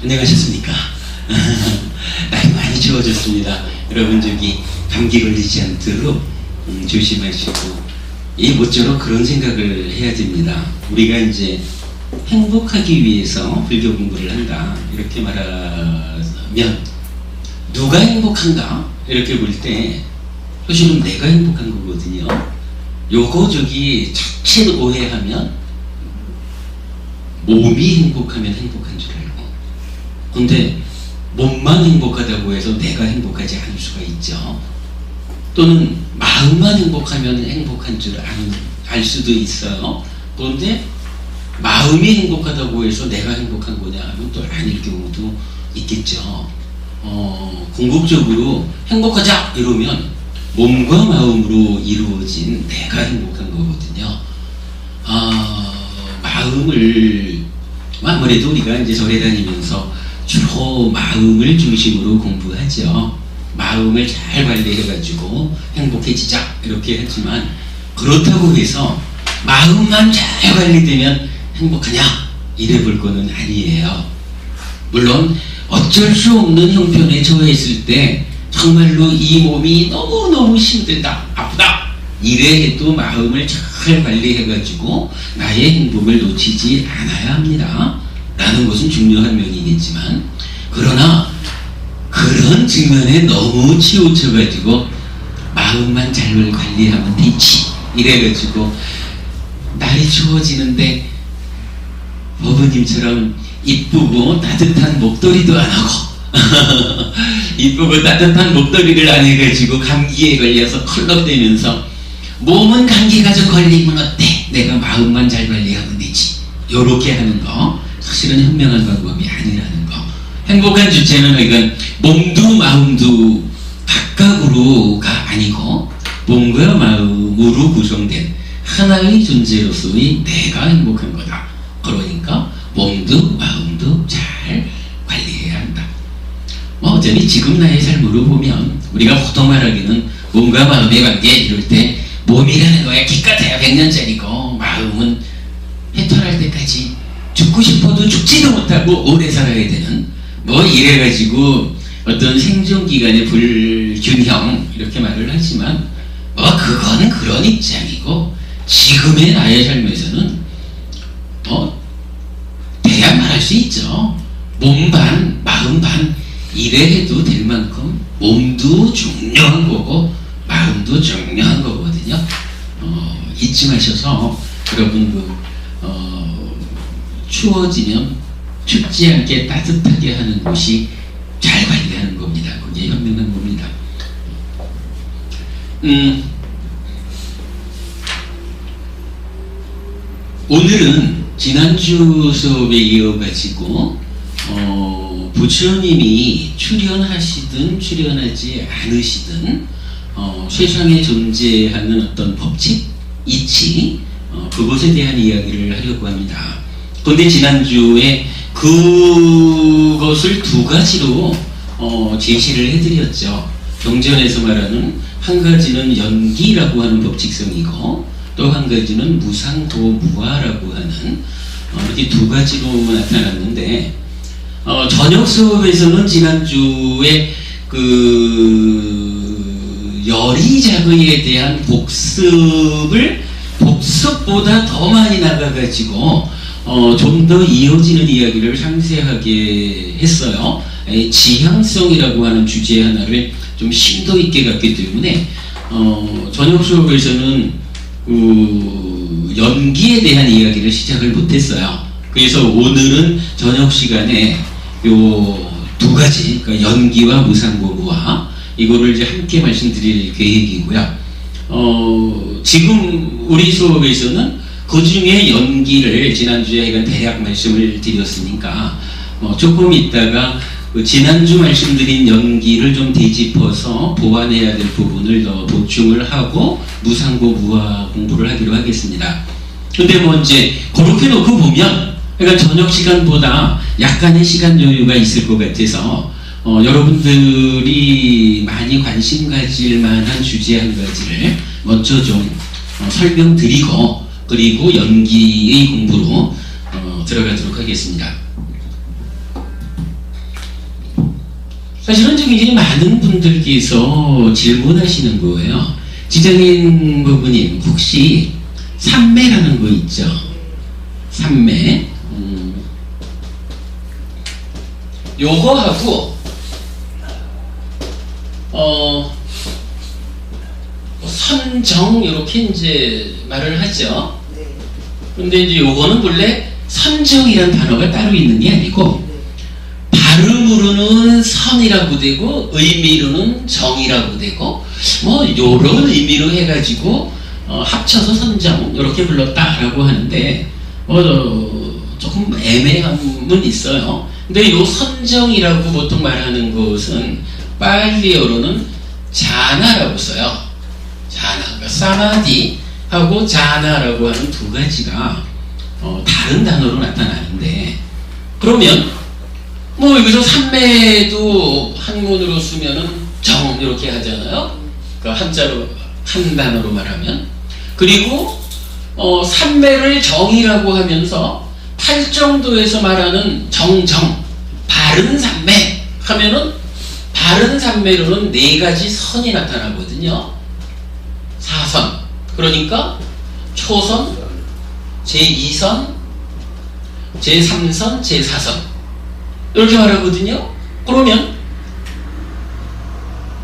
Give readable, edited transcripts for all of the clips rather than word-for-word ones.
안녕하셨습니까? 날이 많이 추워졌습니다. 여러분 저기 감기 걸리지 않도록 조심하시고 모쪼록 그런 생각을 해야 됩니다. 우리가 이제 행복하기 위해서 불교 공부를 한다 이렇게 말하면 누가 행복한가 이렇게 볼 때 사실은 내가 행복한 거거든요. 요거 저기 자체로 오해하면 몸이 행복하면 행복한 줄 알고, 근데 몸만 행복하다고 해서 내가 행복하지 않을 수가 있죠. 또는 마음만 행복하면 행복한 줄 알 수도 있어요. 그런데 마음이 행복하다고 해서 내가 행복한 거냐 하면 또 아닐 경우도 있겠죠. 궁극적으로 행복하자 이러면 몸과 마음으로 이루어진 내가 행복한 거거든요. 마음을 아무래도 우리가 이제 절에 다니면서 주로 마음을 중심으로 공부하죠. 마음을 잘 관리해가지고 행복해지자 이렇게 하지만, 그렇다고 해서 마음만 잘 관리되면 행복하냐 이래 볼 거는 아니에요. 물론 어쩔 수 없는 형편에 처해 있을 때 정말로 이 몸이 너무너무 힘들다, 아프다 이래 해도 마음을 잘 관리해가지고 나의 행복을 놓치지 않아야 합니다 라는 것은 중요한 면이겠지만, 그러나 그런 측면에 너무 치우쳐가지고 마음만 잘 관리하면 되지 이래가지고 날이 추워지는데 어머님처럼 이쁘고 따뜻한 목도리도 안 하고 이쁘고 따뜻한 목도리를 안 해가지고 감기에 걸려서 컬럭대면서 몸은 감기가 좀 걸리면 어때? 내가 마음만 잘 관리하면 되지 요렇게 하는 거 사실은 현명한 방법이 아니라는 거. 행복한 주체는 이건 몸도 마음도 각각으로가 아니고 몸과 마음으로 구성된 하나의 존재로서의 내가 행복한 거다. 그러니까 몸도 마음도 잘 관리해야 한다. 어차피 지금 나의 삶으로 보면 우리가 보통 말하기는 몸과 마음의 관계 이럴 때 몸이라는 거야 기껏해야 100년짜리고 마음은 해탈할 때까지 죽고 싶어도 죽지도 못하고 오래 살아야 되는 이래가지고 어떤 생존기간의 불균형 이렇게 말을 하지만 그거는 그런 입장이고, 지금의 나의 삶에서는 대야 말할 수 있죠. 몸 반 마음 반 이래 해도 될 만큼 몸도 중요한 거고 마음도 중요한 거거든요. 잊지 마셔서 여러분 추워지면 춥지 않게 따뜻하게 하는 것이 잘 관리하는 겁니다. 그게 현명한 겁니다. 오늘은 지난주 수업에 이어가지고 부처님이 출연하시든 출연하지 않으시든 세상에 존재하는 어떤 법칙, 이치, 그것에 대한 이야기를 하려고 합니다. 그런데 지난주에 그것을 두 가지로 제시를 해드렸죠. 경전에서 말하는 한 가지는 연기라고 하는 법칙성이고 또 한 가지는 무상도무화라고 하는 이렇게 두 가지로 나타났는데, 저녁 수업에서는 지난주에 열의작의에 대한 복습보다 더 많이 나가가지고 좀 더 이어지는 이야기를 상세하게 했어요. 지향성이라고 하는 주제 하나를 좀 심도 있게 갔기 때문에 저녁 수업에서는 연기에 대한 이야기를 시작을 못했어요. 그래서 오늘은 저녁 시간에 요 두 가지, 그러니까 연기와 무상고무화 이거를 이제 함께 말씀드릴 계획이고요. 지금 우리 수업에서는 그 중에 연기를 지난주에 이건 대략 말씀을 드렸으니까 조금 있다가 지난주 말씀드린 연기를 좀 되짚어서 보완해야 될 부분을 더 보충을 하고 무상고 무화 공부를 하기로 하겠습니다. 근데 이제 그렇게 놓고 보면 그러니까 저녁 시간보다 약간의 시간 여유가 있을 것 같아서 여러분들이 많이 관심 가질 만한 주제 한 가지를 먼저 좀 설명드리고 그리고 연기의 공부로 들어가도록 하겠습니다. 사실은 지금 굉장히 많은 분들께서 질문하시는 거예요. 지정인 부부님, 혹시 삼매라는 거 있죠? 삼매. 요거하고, 선정, 이렇게 이제 말을 하죠. 근데 이제 요거는 본래 선정이라는 단어가 따로 있는 게 아니고, 발음으로는 선이라고 되고 의미로는 정이라고 되고 뭐 요런 의미로 해가지고 합쳐서 선정 이렇게 불렀다라고 하는데 조금 애매함은 있어요. 근데 요 선정이라고 보통 말하는 것은 빨리어로는 자나라고 써요. 자나, 그러니까 사마디하고 자나라고 하는 두 가지가 다른 단어로 나타나는데, 그러면 뭐 여기서 삼매도 한문으로 쓰면은 정 이렇게 하잖아요. 그 한자로 한 단어로 말하면. 그리고 삼매를 정이라고 하면서 팔정도에서 말하는 정정 바른 삼매 하면은 바른 삼매로는 네 가지 선이 나타나거든요. 사선, 그러니까 초선, 제2선, 제3선, 제4선 이렇게 말하거든요. 그러면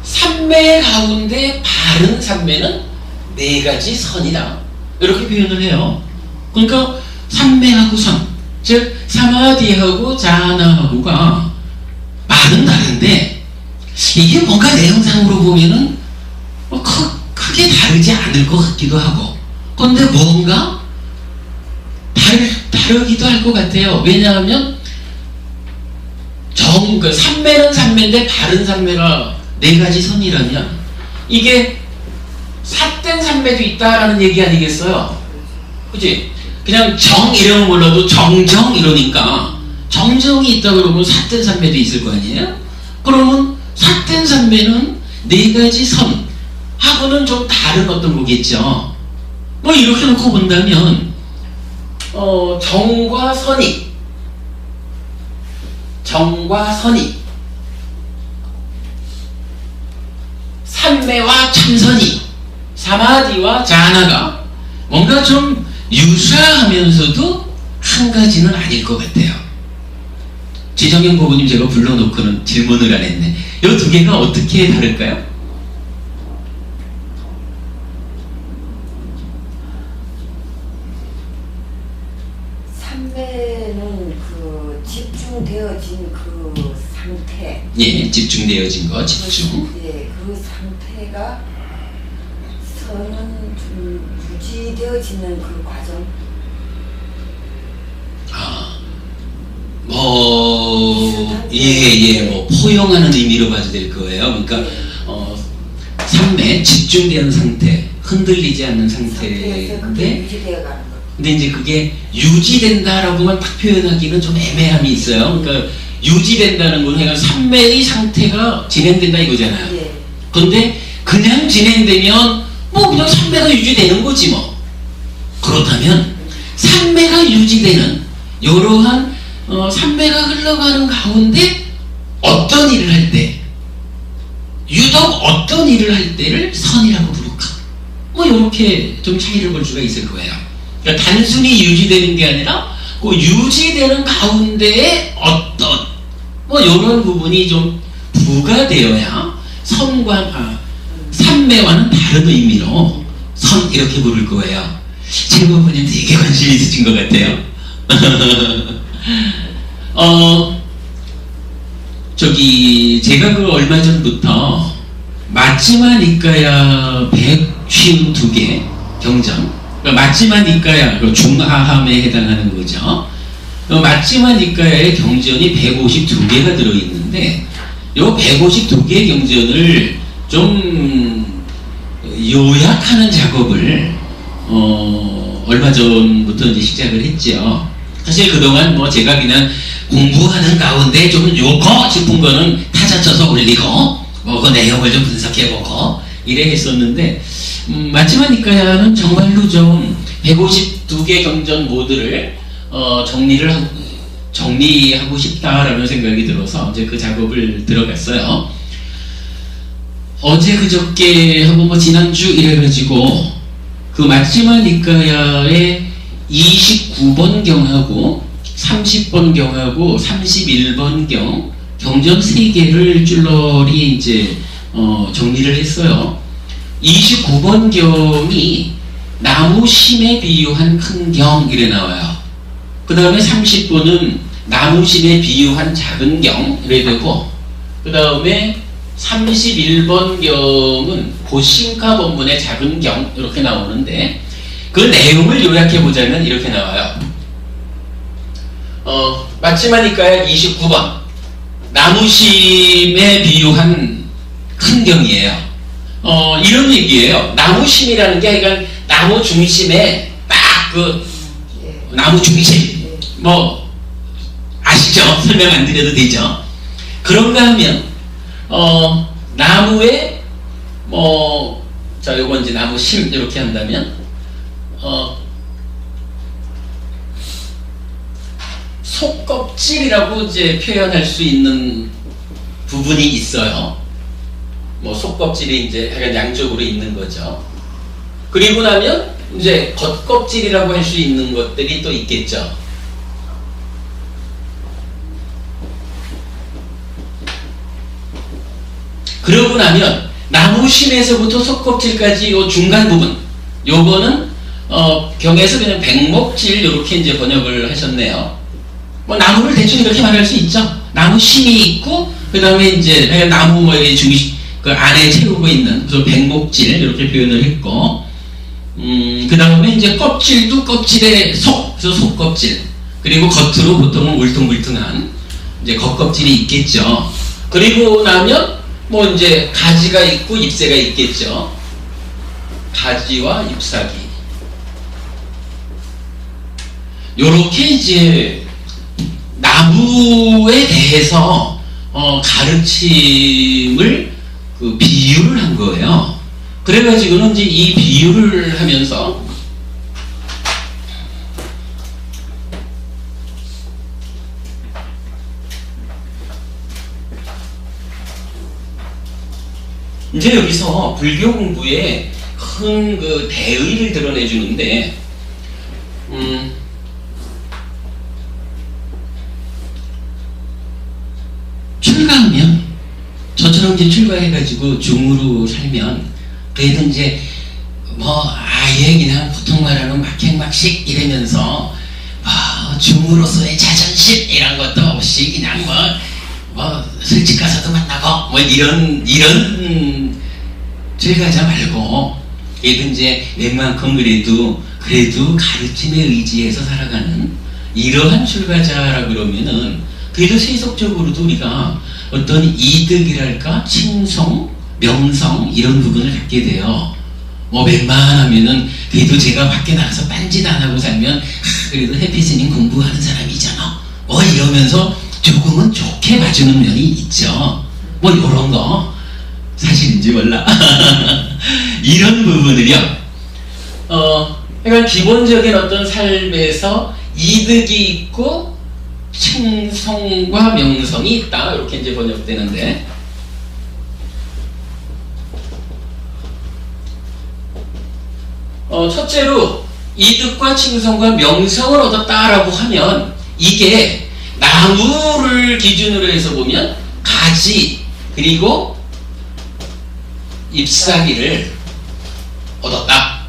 삼매 가운데 바른 삼매는 네 가지 선이다 이렇게 표현을 해요. 그러니까 삼매하고 선, 즉 사마디하고 자나하고가 말은 다른데 이게 뭔가 내용상으로 보면은 크게 다르지 않을 것 같기도 하고, 그런데 뭔가 다르기도 할 것 같아요. 왜냐하면 그 삼매는 삼매인데 바른 삼매가 네 가지 선이라면 이게 삿된 삼매도 있다라는 얘기 아니겠어요? 그치? 그냥 정 이름은 몰라도 정정 이러니까 정정이 있다 그러면 삿된 삼매도 있을 거 아니에요? 그러면 삿된 삼매는 네 가지 선하고는 좀 다른 어떤 거겠죠. 뭐 이렇게 놓고 본다면 정과 선이 삼매와 참선이 사마디와 자나가 뭔가 좀 유사하면서도 한 가지는 아닐 것 같아요. 지정현 부부님 제가 불러놓고는 질문을 안 했네. 이 두 개가 어떻게 다를까요? 삼매는 그 집중되어진 그 상태. 예, 집중되어진 거, 집중. 예, 그 상태가 선은 좀 유지되어지는 그 과정. 뭐 포용하는 의미로 봐도 될 거예요. 그러니까 삼매, 집중되는 상태, 흔들리지 않는 상태인데, 근데 이제 그게 유지된다라고만 딱 표현하기는 좀 애매함이 있어요. 그러니까 유지된다는 건 그냥 삼매의 상태가 진행된다 이거잖아요. 예. 그런데 그냥 진행되면 뭐 그냥 삼매가 유지되는 거지 뭐. 그렇다면 삼매가 유지되는 이러한 삼매가 흘러가는 가운데 어떤 일을 할 때, 유독 어떤 일을 할 때를 선이라고 부를까? 뭐 이렇게 좀 차이를 볼 수가 있을 거예요. 그러니까 단순히 유지되는 게 아니라 그 유지되는 가운데에 어떤 뭐 이런 부분이 좀 부과되어야 삼매와는 다른 의미로 선 이렇게 부를 거예요. 제보분님 되게 관심이 있으신 것 같아요. 제가 그 얼마 전부터 맞지만 이까야 152개 경전, 그러니까 맞지만 이까야 중하함에 해당하는 거죠. 맞지만 이까야의 경전이 152개가 들어있는데 요 152개 경전을 좀 요약하는 작업을 얼마 전부터 이제 시작을 했죠. 사실 그동안 뭐 제가 그냥 공부하는 가운데 좀 요거 싶은 거는 타자쳐서 올리고 뭐 그 내용을 좀 분석해보고 이래 했었는데 맞지만 이까야는 정말로 좀 152개 경전 모두를 정리하고 싶다라는 생각이 들어서 이제 그 작업을 들어갔어요. 어제 그저께 하고 뭐 지난주 이래가지고 그 마지막 니까야의 29번경하고 30번경하고 31번경 경전 3개를 쫄러리 이제 정리를 했어요. 29번경이 나무심에 비유한 큰 경 이래 나와요. 그 다음에 30번은 나무심에 비유한 작은 경 이래 되고, 그 다음에 31번경은 고신가 본문의 작은 경 이렇게 나오는데, 그 내용을 요약해 보자면 이렇게 나와요. 마치마니까야 29번 나무심에 비유한 큰 경이에요. 이런 얘기예요. 나무심이라는 게 그러니까 나무 중심에 딱 그 나무 중심 뭐 아시죠? 설명 안 드려도 되죠? 그런가 하면 나무에 자 요건 이제 나무심 이렇게 한다면 속껍질이라고 이제 표현할 수 있는 부분이 있어요. 뭐 속껍질이 이제 약간 양쪽으로 있는 거죠. 그리고 나면 이제 겉껍질이라고 할 수 있는 것들이 또 있겠죠. 그러고 나면 나무심에서부터 속껍질까지 요 중간 부분, 요거는 경에서 그냥 백목질 이렇게 이제 번역을 하셨네요. 뭐 나무를 대충 이렇게 말할 수 있죠. 나무심이 있고 그 다음에 이제 나무 뭐 이렇게 중심 그 안에 채우고 있는 그래서 백목질 이렇게 표현을 했고, 그 다음에 이제 껍질도 껍질의 속, 그래서 속껍질, 그리고 겉으로 보통은 울퉁불퉁한 이제 겉껍질이 있겠죠. 그리고 나면 뭐 이제 가지가 있고 잎새가 있겠죠. 가지와 잎사귀. 요렇게 이제 나무에 대해서 가르침을 그 비유를 한 거예요. 그래가지고는 이제 이 비유를 하면서 이제 여기서 불교 공부에 큰 그 대의를 드러내 주는데, 출가하면 저처럼 이제 출가해가지고 중으로 살면 그래도 이제 뭐 아예 그냥 보통 말하는 막행막식 이러면서 중으로서의 자존심 이런 것도 없이 그냥 뭐 술집 가서도 만나고 뭐 이런 출가자 말고 그래도 이제 웬만큼 그래도 가르침에 의지해서 살아가는 이러한 출가자라 그러면은 그래도 세속적으로도 우리가 어떤 이득이랄까 칭송, 명성 이런 부분을 갖게 돼요. 뭐 웬만하면은 그래도 제가 밖에 나가서 딴짓 안 하고 살면 그래도 해피스님 공부하는 사람이잖아 뭐 이러면서 조금은 좋게 봐주는 면이 있죠. 뭐 이런 거 사실인지 몰라. 이런 부분을요. 그러니까 기본적인 어떤 삶에서 이득이 있고 칭송과 명성이 있다 이렇게 이제 번역되는데, 첫째로 이득과 칭송과 명성을 얻었다라고 하면 이게 나무를 기준으로 해서 보면 가지 그리고 잎사귀를 얻었다.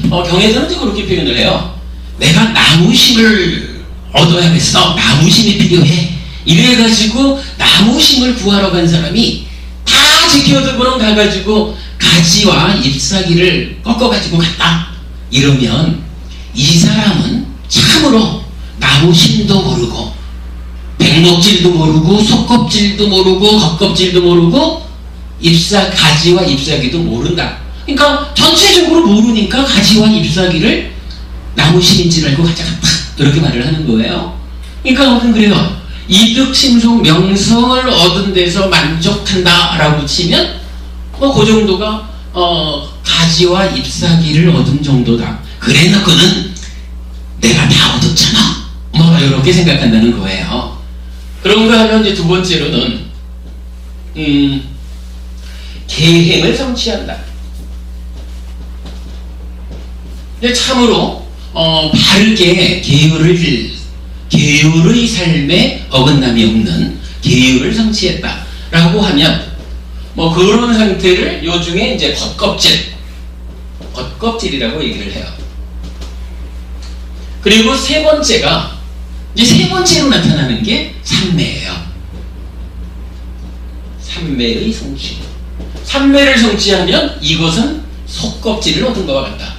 경에서는 그렇게 표현을 해요. 내가 나무심을 얻어야겠어. 나무심이 필요해. 이래가지고 나무심을 구하러 간 사람이 다 지켜두고는 가가지고 가지와 잎사귀를 꺾어가지고 갔다. 이러면 이 사람은 참으로 나무심도 모르고 백목질도 모르고 속껍질도 모르고 겉껍질도 모르고 가지와 잎사귀도 모른다. 그러니까 전체적으로 모르니까 가지와 잎사귀를 나무심인 줄 알고 가져갔다 이렇게 말을 하는 거예요. 그러니까 아무튼 그래요. 이득, 칭송, 명성을 얻은 데서 만족한다 라고 치면 뭐 그 정도가 가지와 잎사귀를 얻은 정도다. 그래 놓고는 내가 다 얻었잖아 뭐 이렇게 생각한다는 거예요. 그런가 하면 이제 두 번째로는 계행을 성취한다. 근데 참으로 바르게 계율의 삶에 어긋남이 없는 계율을 성취했다라고 하면 뭐 그런 상태를 요중에 이제 겉껍질이라고 얘기를 해요. 그리고 세 번째가 이제 세 번째로 나타나는 게 삼매예요. 삼매의 성취. 삼매를 성취하면 이것은 속껍질을 얻은 것과 같다.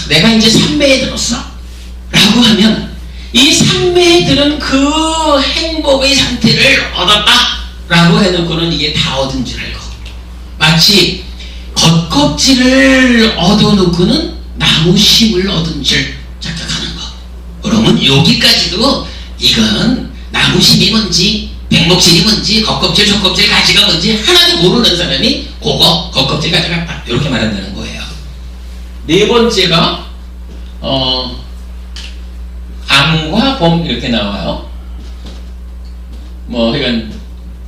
내가 이제 삼매에 들었어 라고 하면 이 삼매에 들은 그 행복의 상태를 얻었다 라고 해놓고는 이게 다 얻은 줄 알고, 마치 겉껍질을 얻어놓고는 나무 심을 얻은 줄 착각하는 거. 그러면 여기까지도 이건 나무 심이 뭔지 백목심이 뭔지 겉껍질 속껍질 가지가 뭔지 하나도 모르는 사람이 그거 겉껍질 가져갔다 이렇게 말한다는 거예요. 네 번째가 암과 범 이렇게 나와요. 뭐 그러니까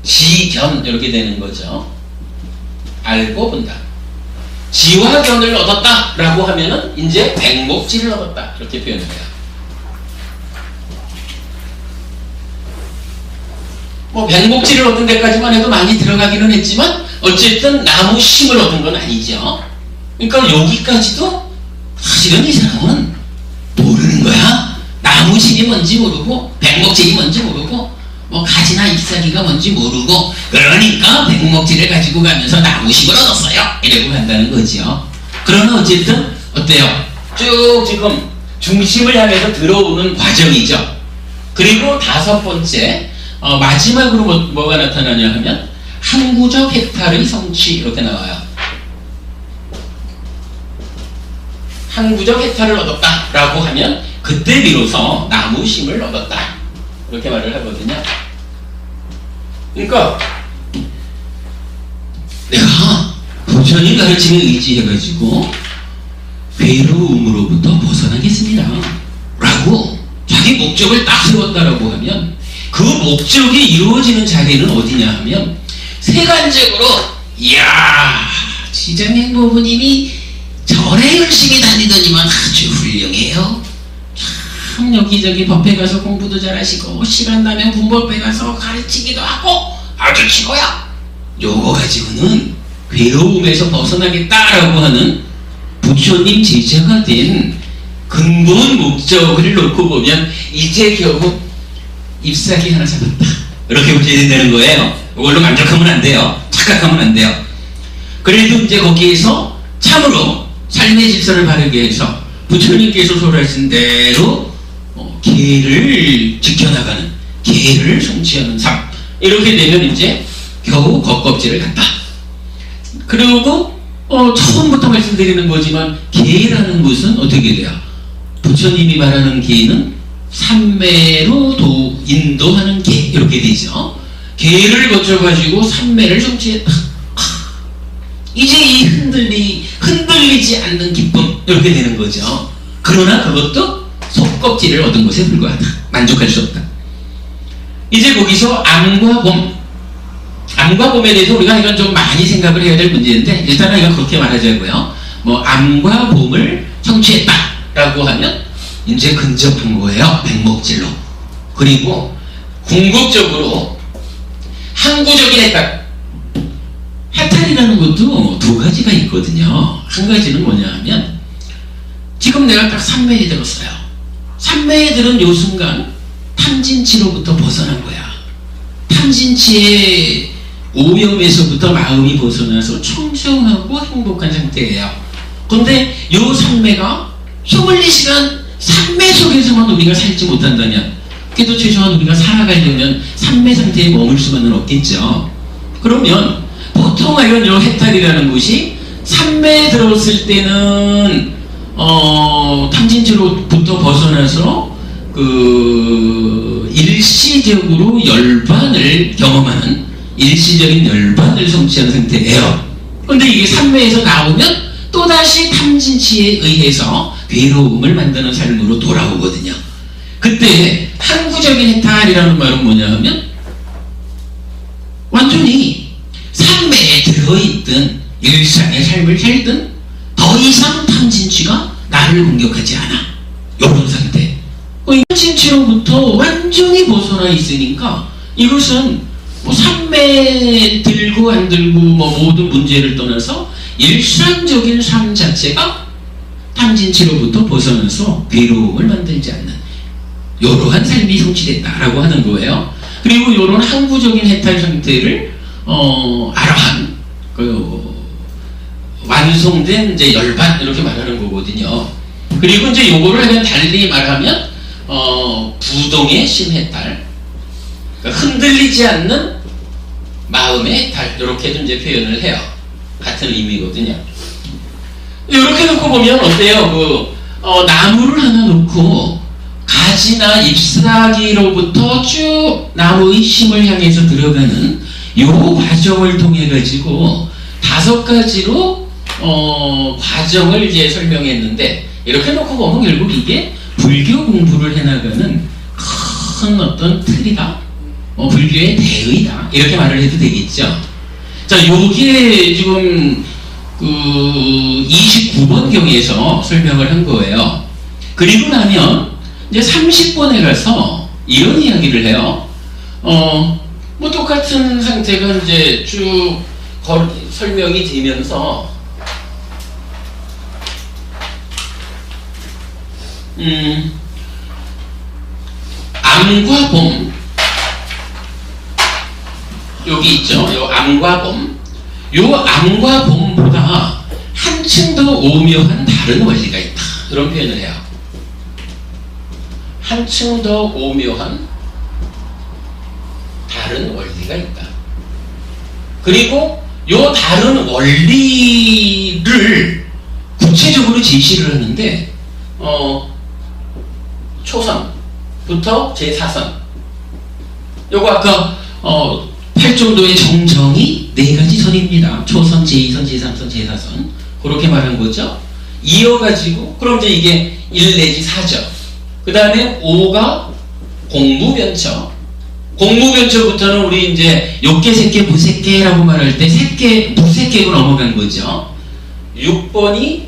지견 이렇게 되는 거죠. 알고 본다. 지와 견을 얻었다 라고 하면은 이제 백목지를 얻었다 이렇게 표현해요. 뭐 백목지를 얻은 데까지만 해도 많이 들어가기는 했지만 어쨌든 나무 심을 얻은 건 아니죠. 그러니까 여기까지도 사실은 이 사람은 모르는 거야. 나무 심이 뭔지 모르고 백목질이 뭔지 모르고 뭐 가지나 잎사귀가 뭔지 모르고, 그러니까 백목질을 가지고 가면서 나무심을 얻었어요 이러고 간다는 거죠. 그러나 어쨌든 어때요? 쭉 지금 중심을 향해서 들어오는 과정이죠. 그리고 다섯 번째 마지막으로 뭐가 나타나냐 하면 항구적 헥타르의 성취 이렇게 나와요. 항구적 헥타르를 얻었다 라고 하면 그때 비로소 나무심을 얻었다 이렇게 말을 하거든요. 그러니까 내가 부처님 가르침에 의지해가지고 괴로움으로부터 벗어나겠습니다 라고 자기 목적을 딱 세웠다라고 하면 그 목적이 이루어지는 자리는 어디냐 하면 세간적으로 이야 지장행보부님이 절에 열심히 다니더니만 아주 훌륭해요. 참 여기저기 법회 가서 공부도 잘하시고 시간 나면 군법회 가서 가르치기도 하고 아주 최고야. 요거 가지고는 괴로움에서 벗어나겠다라고 하는 부처님 제자가 된 근본 목적을 놓고 보면 이제 겨우 잎사귀 하나 잡았다 이렇게 보셔야 된다는 거예요. 이걸로 만족하면 안 돼요. 착각하면 안 돼요. 그래도 이제 거기에서 참으로 삶의 질서를 바르게 해서 부처님께서 소리하신 대로 계를 지켜나가는, 계를 성취하는 삶 이렇게 되면 이제 겨우 겉껍질을 갖다. 그리고 처음부터 말씀드리는 거지만 계라는 것은 어떻게 돼요? 부처님이 말하는 계는 삼매로 인도하는 계 이렇게 되죠. 계를 거쳐가지고 삼매를 성취했다. 이제 이 흔들리지 않는 기쁨 이렇게 되는 거죠. 그러나 그것도 속껍질을 얻은 것에 불과하다. 만족할 수 없다. 이제 거기서 암과 범. 암과 범에 대해서 우리가 이건 좀 많이 생각을 해야 될 문제인데 일단은 이건 그렇게 말하자고요. 뭐 암과 범을 성취했다라고 하면 이제 근접한 거예요. 백목질로. 그리고 궁극적으로 항구적인 해탈. 해탈이라는 것도 두 가지가 있거든요. 한 가지는 뭐냐 하면 지금 내가 딱 삼매에 들었어요. 삼매에 들은 요 순간 탐진치로부터 벗어난 거야. 탐진치의 오염에서부터 마음이 벗어나서 청정하고 행복한 상태예요. 근데 요 삼매가 24시간 삼매 속에서만 우리가 살지 못한다면, 그래도 최소한 우리가 살아가려면 삼매 상태에 머물 수만은 없겠죠. 그러면 보통 이런 요 해탈이라는 것이 삼매에 들었을 때는 탐진치로부터 벗어나서 일시적으로 열반을 경험하는, 일시적인 열반을 성취한 상태예요. 근데 이게 삼매에서 나오면 또다시 탐진치에 의해서 괴로움을 만드는 삶으로 돌아오거든요. 그때 항구적인 해탈이라는 말은 뭐냐 하면 완전히 삶에 들어있든 일상의 삶을 살든 더 이상 탐진치가 나를 공격하지 않아. 이런 상태. 탐진치로부터 완전히 벗어나 있으니까 이것은 뭐 삶에 들고 안 들고 뭐 모든 문제를 떠나서 일상적인 삶 자체가 탐진치로부터 벗어나서 괴로움을 만들지 않는 이러한 삶이 성취됐다라고 하는 거예요. 그리고 이런 항구적인 해탈 상태를 아라한 완성된 이제 열반 이렇게 말하는 거거든요. 그리고 이제 요거를 그냥 달리 말하면 부동의 심해탈, 그러니까 흔들리지 않는 마음의 해탈 이렇게도 이제 표현을 해요. 같은 의미거든요. 이렇게 놓고 보면 어때요? 나무를 하나 놓고 가지나 잎사귀로부터 쭉 나무의 심을 향해서 들어가는 요 과정을 통해 가지고 5가지로 과정을 이제 설명했는데, 이렇게 놓고 보면 결국 이게 불교 공부를 해나가는 큰 어떤 틀이다, 불교의 대의다, 이렇게 말을 해도 되겠죠. 자, 요게 지금 29번 경에서 설명을 한 거예요. 그리고 나면 이제 30번에 가서 이런 이야기를 해요. 뭐 똑같은 상태가 이제 쭉 설명이 되면서 암과 봄, 여기 있죠. 요 암과 봄, 요 암과 봄보다 한층 더 오묘한 다른 원리가 있다, 그런 표현을 해요. 한층 더 오묘한 다른 원리가 있다. 그리고 요 다른 원리를 구체적으로 제시를 하는데 초선부터 제4선, 요거 아까 8정도의 정정이 4가지 선입니다. 초선, 제2선, 제3선, 제4선, 그렇게 말한 거죠. 이어가지고 그럼 이제 이게 1 내지 4죠. 그 다음에 5가 공무변처. 공무변처부터는 우리 이제 욕계, 색계, 무색계라고 말할 때 색계, 무색계로 넘어간 거죠. 6번이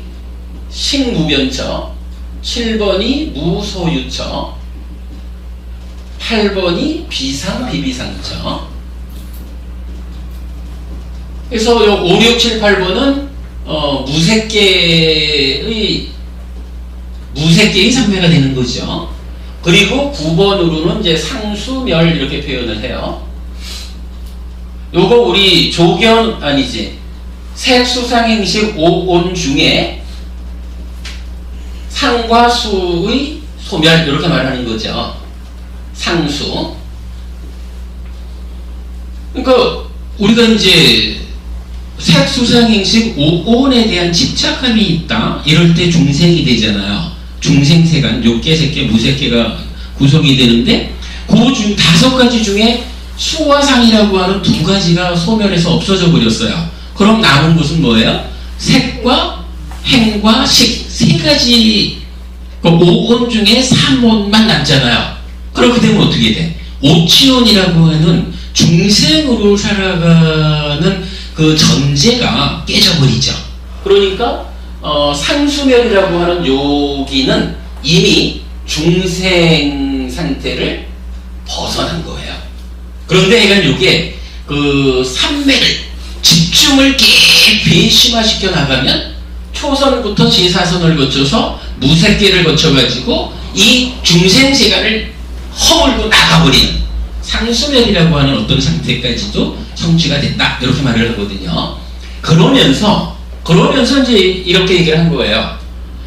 식무변처, 7번이 무소유처, 8번이 비상, 비비상처. 그래서 요 5, 6, 7, 8번은 무색계의 삼매가 되는 거죠. 그리고 9번으로는 이제 상수멸 이렇게 표현을 해요. 요거 우리 조견 아니지 색수상행식 5온 중에 상과 수의 소멸 이렇게 말하는 거죠. 상수. 그러니까 우리가 이제 색수상행식 5온에 대한 집착함이 있다, 이럴 때 중생이 되잖아요. 중생세간, 욕계, 색계, 무색계가 구성이 되는데 그 중 5가지 중에 수와 상이라고 하는 2가지가 소멸해서 없어져 버렸어요. 그럼 남은 것은 뭐예요? 색과 행과 식, 3가지, 그 5온 중에 3온만 남잖아요. 그렇게 되면 어떻게 돼? 오치온이라고 하는 중생으로 살아가는 그 전제가 깨져버리죠. 그러니까 상수멸이라고 하는 요기는 이미 중생 상태를 벗어난 거예요. 그런데 이건 요게 그 삼매를, 집중을 깊이 심화시켜 나가면 초선부터 제4선을 거쳐서 무색계를 거쳐가지고 이 중생세간을 허물고 나가버리는 상수멸이라고 하는 어떤 상태까지도 성취가 됐다, 이렇게 말을 하거든요. 그러면서 이제 이렇게 얘기를 한 거예요.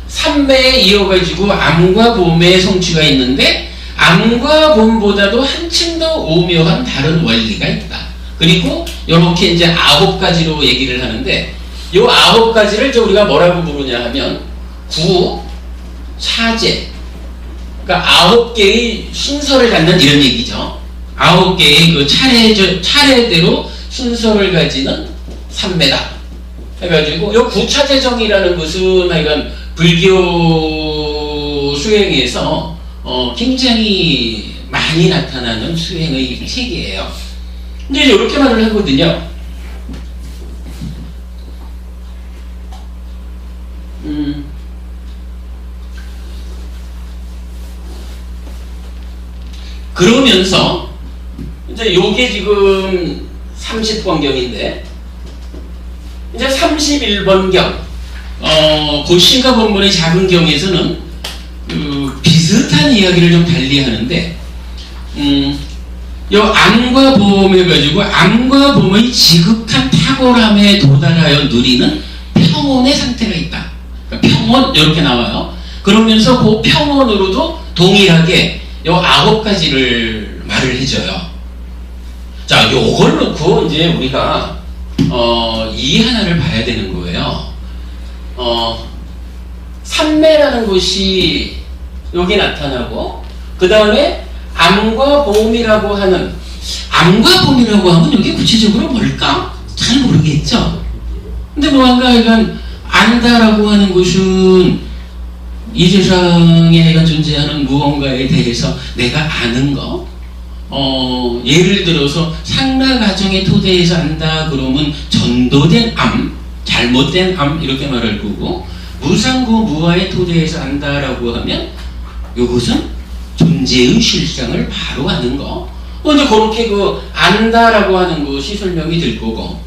삼매에 이어가지고 암과 봄의 성취가 있는데 암과 봄보다도 한층 더 오묘한 다른 원리가 있다. 그리고 이렇게 이제 9가지로 얘기를 하는데, 이 9가지를 우리가 뭐라고 부르냐 하면 구차제, 그러니까 9개의 순서를 갖는 이런 얘기죠. 9개의 그 차례대로 순서를 가지는 삼매다 해가지고, 요 구차제정이라는 것은 하여간 불교 수행에서 굉장히 많이 나타나는 수행의 체계예요. 근데 이렇게 말을 하거든요. 그러면서 이제 요게 지금 30번경인데 이제 31번경 고신가 본문의 작은 경에서는 비슷한 이야기를 좀 달리 하는데 요 암과 보험 해가지고 암과 보험의 지극한 탁월함에 도달하여 누리는 평온의 상태가 있다. 그러니까 평온 이렇게 나와요. 그러면서 그 평온으로도 동일하게 요 9가지를 말을 해줘요. 자, 요걸 놓고 이제 우리가 이 하나를 봐야 되는 거예요. 삼매라는 것이 여기 나타나고 그 다음에 암과 보험이라고 하는 암과 보험이라고 하면 여기 구체적으로 뭘까? 잘 모르겠죠. 근데 뭐한가 이건 안다라고 하는 것은 이 세상에 내가 존재하는 무언가에 대해서 내가 아는 거 예를 들어서 상라 가정의 토대에서 안다 그러면 전도된 암, 잘못된 암 이렇게 말할 거고 무상고 무아의 토대에서 안다라고 하면 이것은 존재의 실상을 바로 아는 거. 이제 그렇게 그 안다라고 하는 것이 설명이 될 거고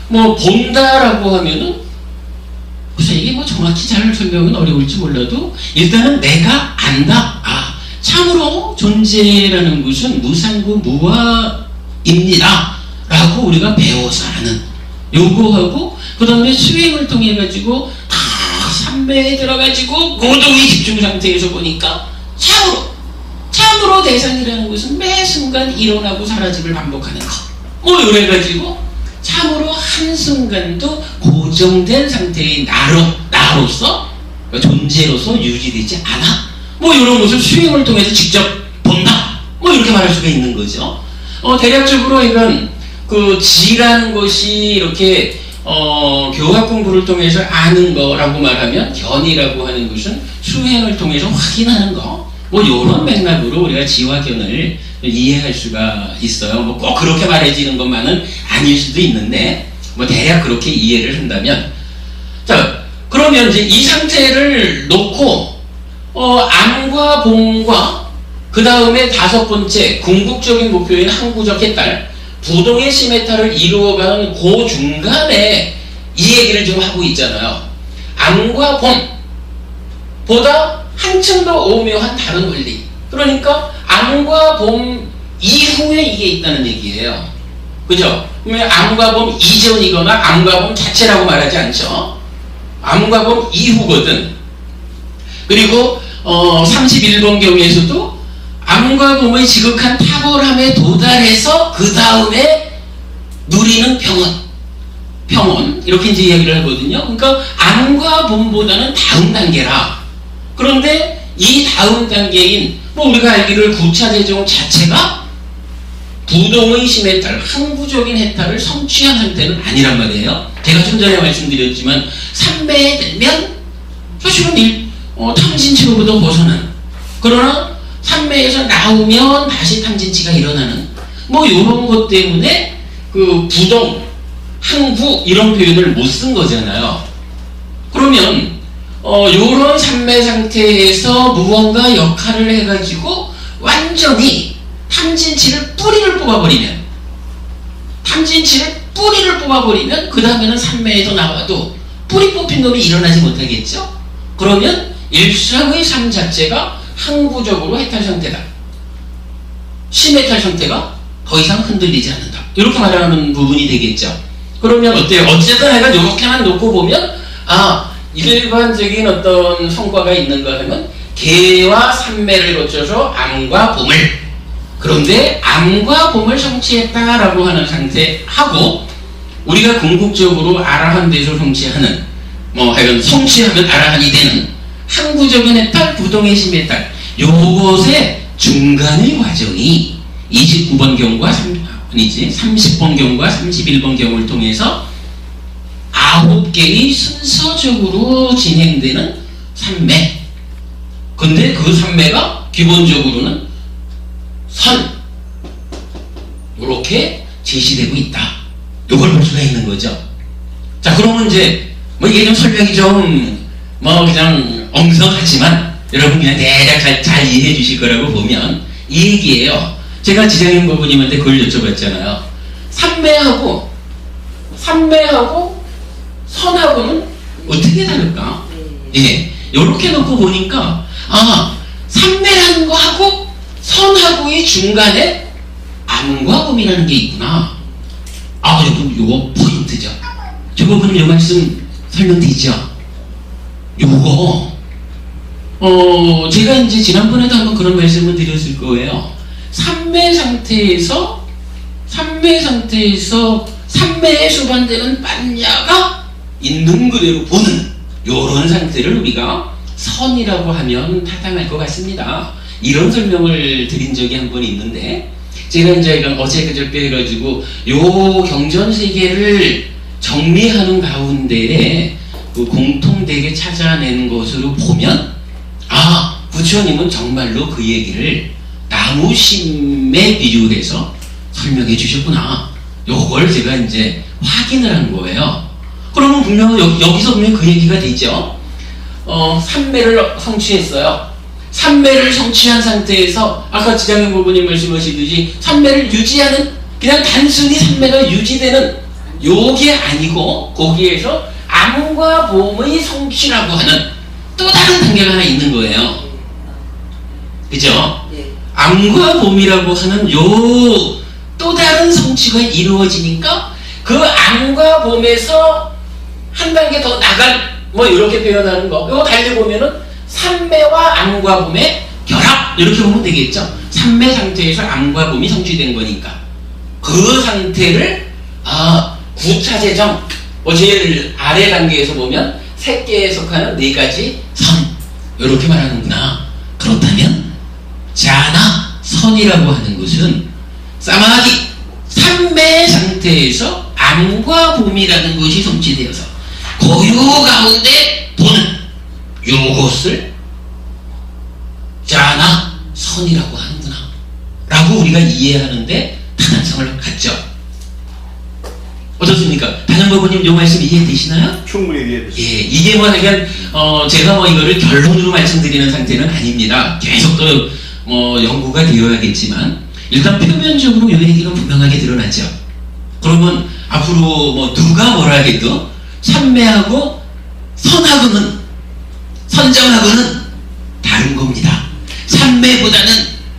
뭐 본다라고 하면은 그래서 이게 뭐 정확히 잘 설명은 어려울지 몰라도 일단은 내가 안다. 아, 참으로 존재라는 것은 무상고 무아입니다. 라고 우리가 배워서 아는 요거하고 그 다음에 수행을 통해 가지고 다 삼매에 들어가지고 고도의 집중 상태에서 보니까 참으로 대상이라는 것은 매 순간 일어나고 사라짐을 반복하는 거. 뭐 이래가지고 참으로 한순간도 고정된 상태의 나로서 그러니까 존재로서 유지되지 않아. 뭐 이런 것을 수행을 통해서 직접 본다. 뭐 이렇게 말할 수가 있는 거죠. 대략적으로 이건 그 지라는 것이 이렇게 교학 공부를 통해서 아는 거라고 말하면 견이라고 하는 것은 수행을 통해서 확인하는 거. 뭐 이런 맥락으로 우리가 지와 견을 이해할 수가 있어요. 뭐 꼭 그렇게 말해지는 것만은 아닐 수도 있는데 뭐 대략 그렇게 이해를 한다면 자 그러면 이제 이 상태를 놓고 암과 봄과 그 다음에 5번째 궁극적인 목표인 항구적 해탈 부동의 시메타를 이루어가는 그 중간에 이 얘기를 지금 하고 있잖아요. 암과 봄보다 한층 더 오묘한 다른 원리. 그러니까 암과 봄 이후에 이게 있다는 얘기예요. 그죠? 그러면 암과 봄 이전이거나 암과 봄 자체라고 말하지 않죠. 암과 봄 이후거든. 그리고 31번 경에서도 암과 봄의 지극한 탁월함에 도달해서 그 다음에 누리는 평온 이렇게 이제 이야기를 하거든요. 그러니까 암과 봄보다는 다음 단계라. 그런데 이 다음 단계인 뭐 우리가 알기를 9차 대종 자체가 부동의 심해탈, 항구적인 해탈을 성취한 상태는 아니란 말이에요. 제가 좀 전에 말씀드렸지만 삼매에 들면 사실은 탐진치로부터 벗어나는 그러나 삼매에서 나오면 다시 탐진치가 일어나는 뭐 이런 것 때문에 그 부동, 항구 이런 표현을 못 쓴 거잖아요. 그러면 요런 삼매 상태에서 무언가 역할을 해가지고 완전히 탐진치를 뿌리를 뽑아버리면 그 다음에는 삼매에서 나와도 뿌리 뽑힌 놈이 일어나지 못하겠죠. 그러면 일상의 삶 자체가 항구적으로 해탈 상태다. 심해탈 상태가 더 이상 흔들리지 않는다. 이렇게 말하는 부분이 되겠죠. 그러면 어때요? 어쨌든 내가 이렇게만 놓고 보면 일반적인 어떤 성과가 있는가 하면 개와 삼매를 거쳐서 암과 봄을 그런데 암과 봄을 성취했다라고 하는 상태하고 우리가 궁극적으로 아라한대소 성취하는 하여간 성취하면 아라한이 되는 항구적인 해탈, 부동의 심해탈 요것의 중간의 과정이 29번 경과 30번 경과 31번 경을 통해서 9개의 순서적으로 진행되는 삼매. 근데 그 삼매가 기본적으로는 선. 이렇게 제시되고 있다. 요걸 볼 수가 있는 거죠. 자, 그러면 이제 뭐 이게 좀 설명이 좀 뭐 그냥 엉성하지만 여러분 그냥 대략 잘 이해해 주실 거라고 보면 이 얘기예요. 제가 지장인 부부님한테 그걸 여쭤봤잖아요. 삼매하고 선하고는 어떻게 다를까? 예, 요렇게 놓고 보니까 삼매라는 거하고 선하고의 중간에 암과 범이라는 게 있구나. 여러분 요거 포인트죠. 저 부분님 요 말씀 설명되죠? 요거 제가 이제 지난번에도 한번 그런 말씀을 드렸을 거예요. 삼매 상태에서 삼매에 수반되는 반야가 있는 그대로 보는 요런 상태를 우리가 선이라고 하면 타당할 것 같습니다. 이런 설명을 드린 적이 한 번 있는데 제가 이제 어제 그저께 해가지고 요 경전세계를 정리하는 가운데에 그 공통되게 찾아낸 것으로 보면 부처님은 정말로 그 얘기를 나무심에 비유해서 설명해 주셨구나. 요걸 제가 이제 확인을 한 거예요. 그러면 분명히 여기서 보면 그 얘기가 되죠. 삼매를 성취했어요. 삼매를 성취한 상태에서 아까 지장인 부부님 말씀하시듯이 삼매를 유지하는, 그냥 단순히 삼매가 유지되는 요게 아니고 거기에서 암과 봄의 성취라고 하는 또 다른 단계가 하나 있는 거예요. 그죠? 암과 봄이라고 하는 요 또 다른 성취가 이루어지니까 그 암과 봄에서 한 단계 더 나갈, 뭐 이렇게 표현하는 거, 이거 달리 보면은 삼매와 암과 봄의 결합, 이렇게 보면 되겠죠. 삼매 상태에서 암과 봄이 성취된 거니까 그 상태를 구차재정, 제일 아래 단계에서 보면 세 개에 속하는 네 가지 선, 이렇게 말하는구나. 그렇다면 자나 선이라고 하는 것은 사마디 삼매 상태에서 암과 봄이라는 것이 성취되어서 고요 가운데 보는 요것을 자나 선이라고 하는구나 라고 우리가 이해하는데 타당성을 갖죠. 어떻습니까? 단연부부님 요 말씀 이해되시나요? 충분히 이해됐습니다. 예, 이게 뭐 하여간 제가 뭐 이거를 결론으로 말씀드리는 상태는 아닙니다. 계속 또 연구가 되어야겠지만 일단 표면적으로 요 얘기가 분명하게 드러나죠. 그러면 앞으로 뭐 누가 뭐라 해도 삼매하고 선하고는, 선정하고는 다른 겁니다. 삼매보다는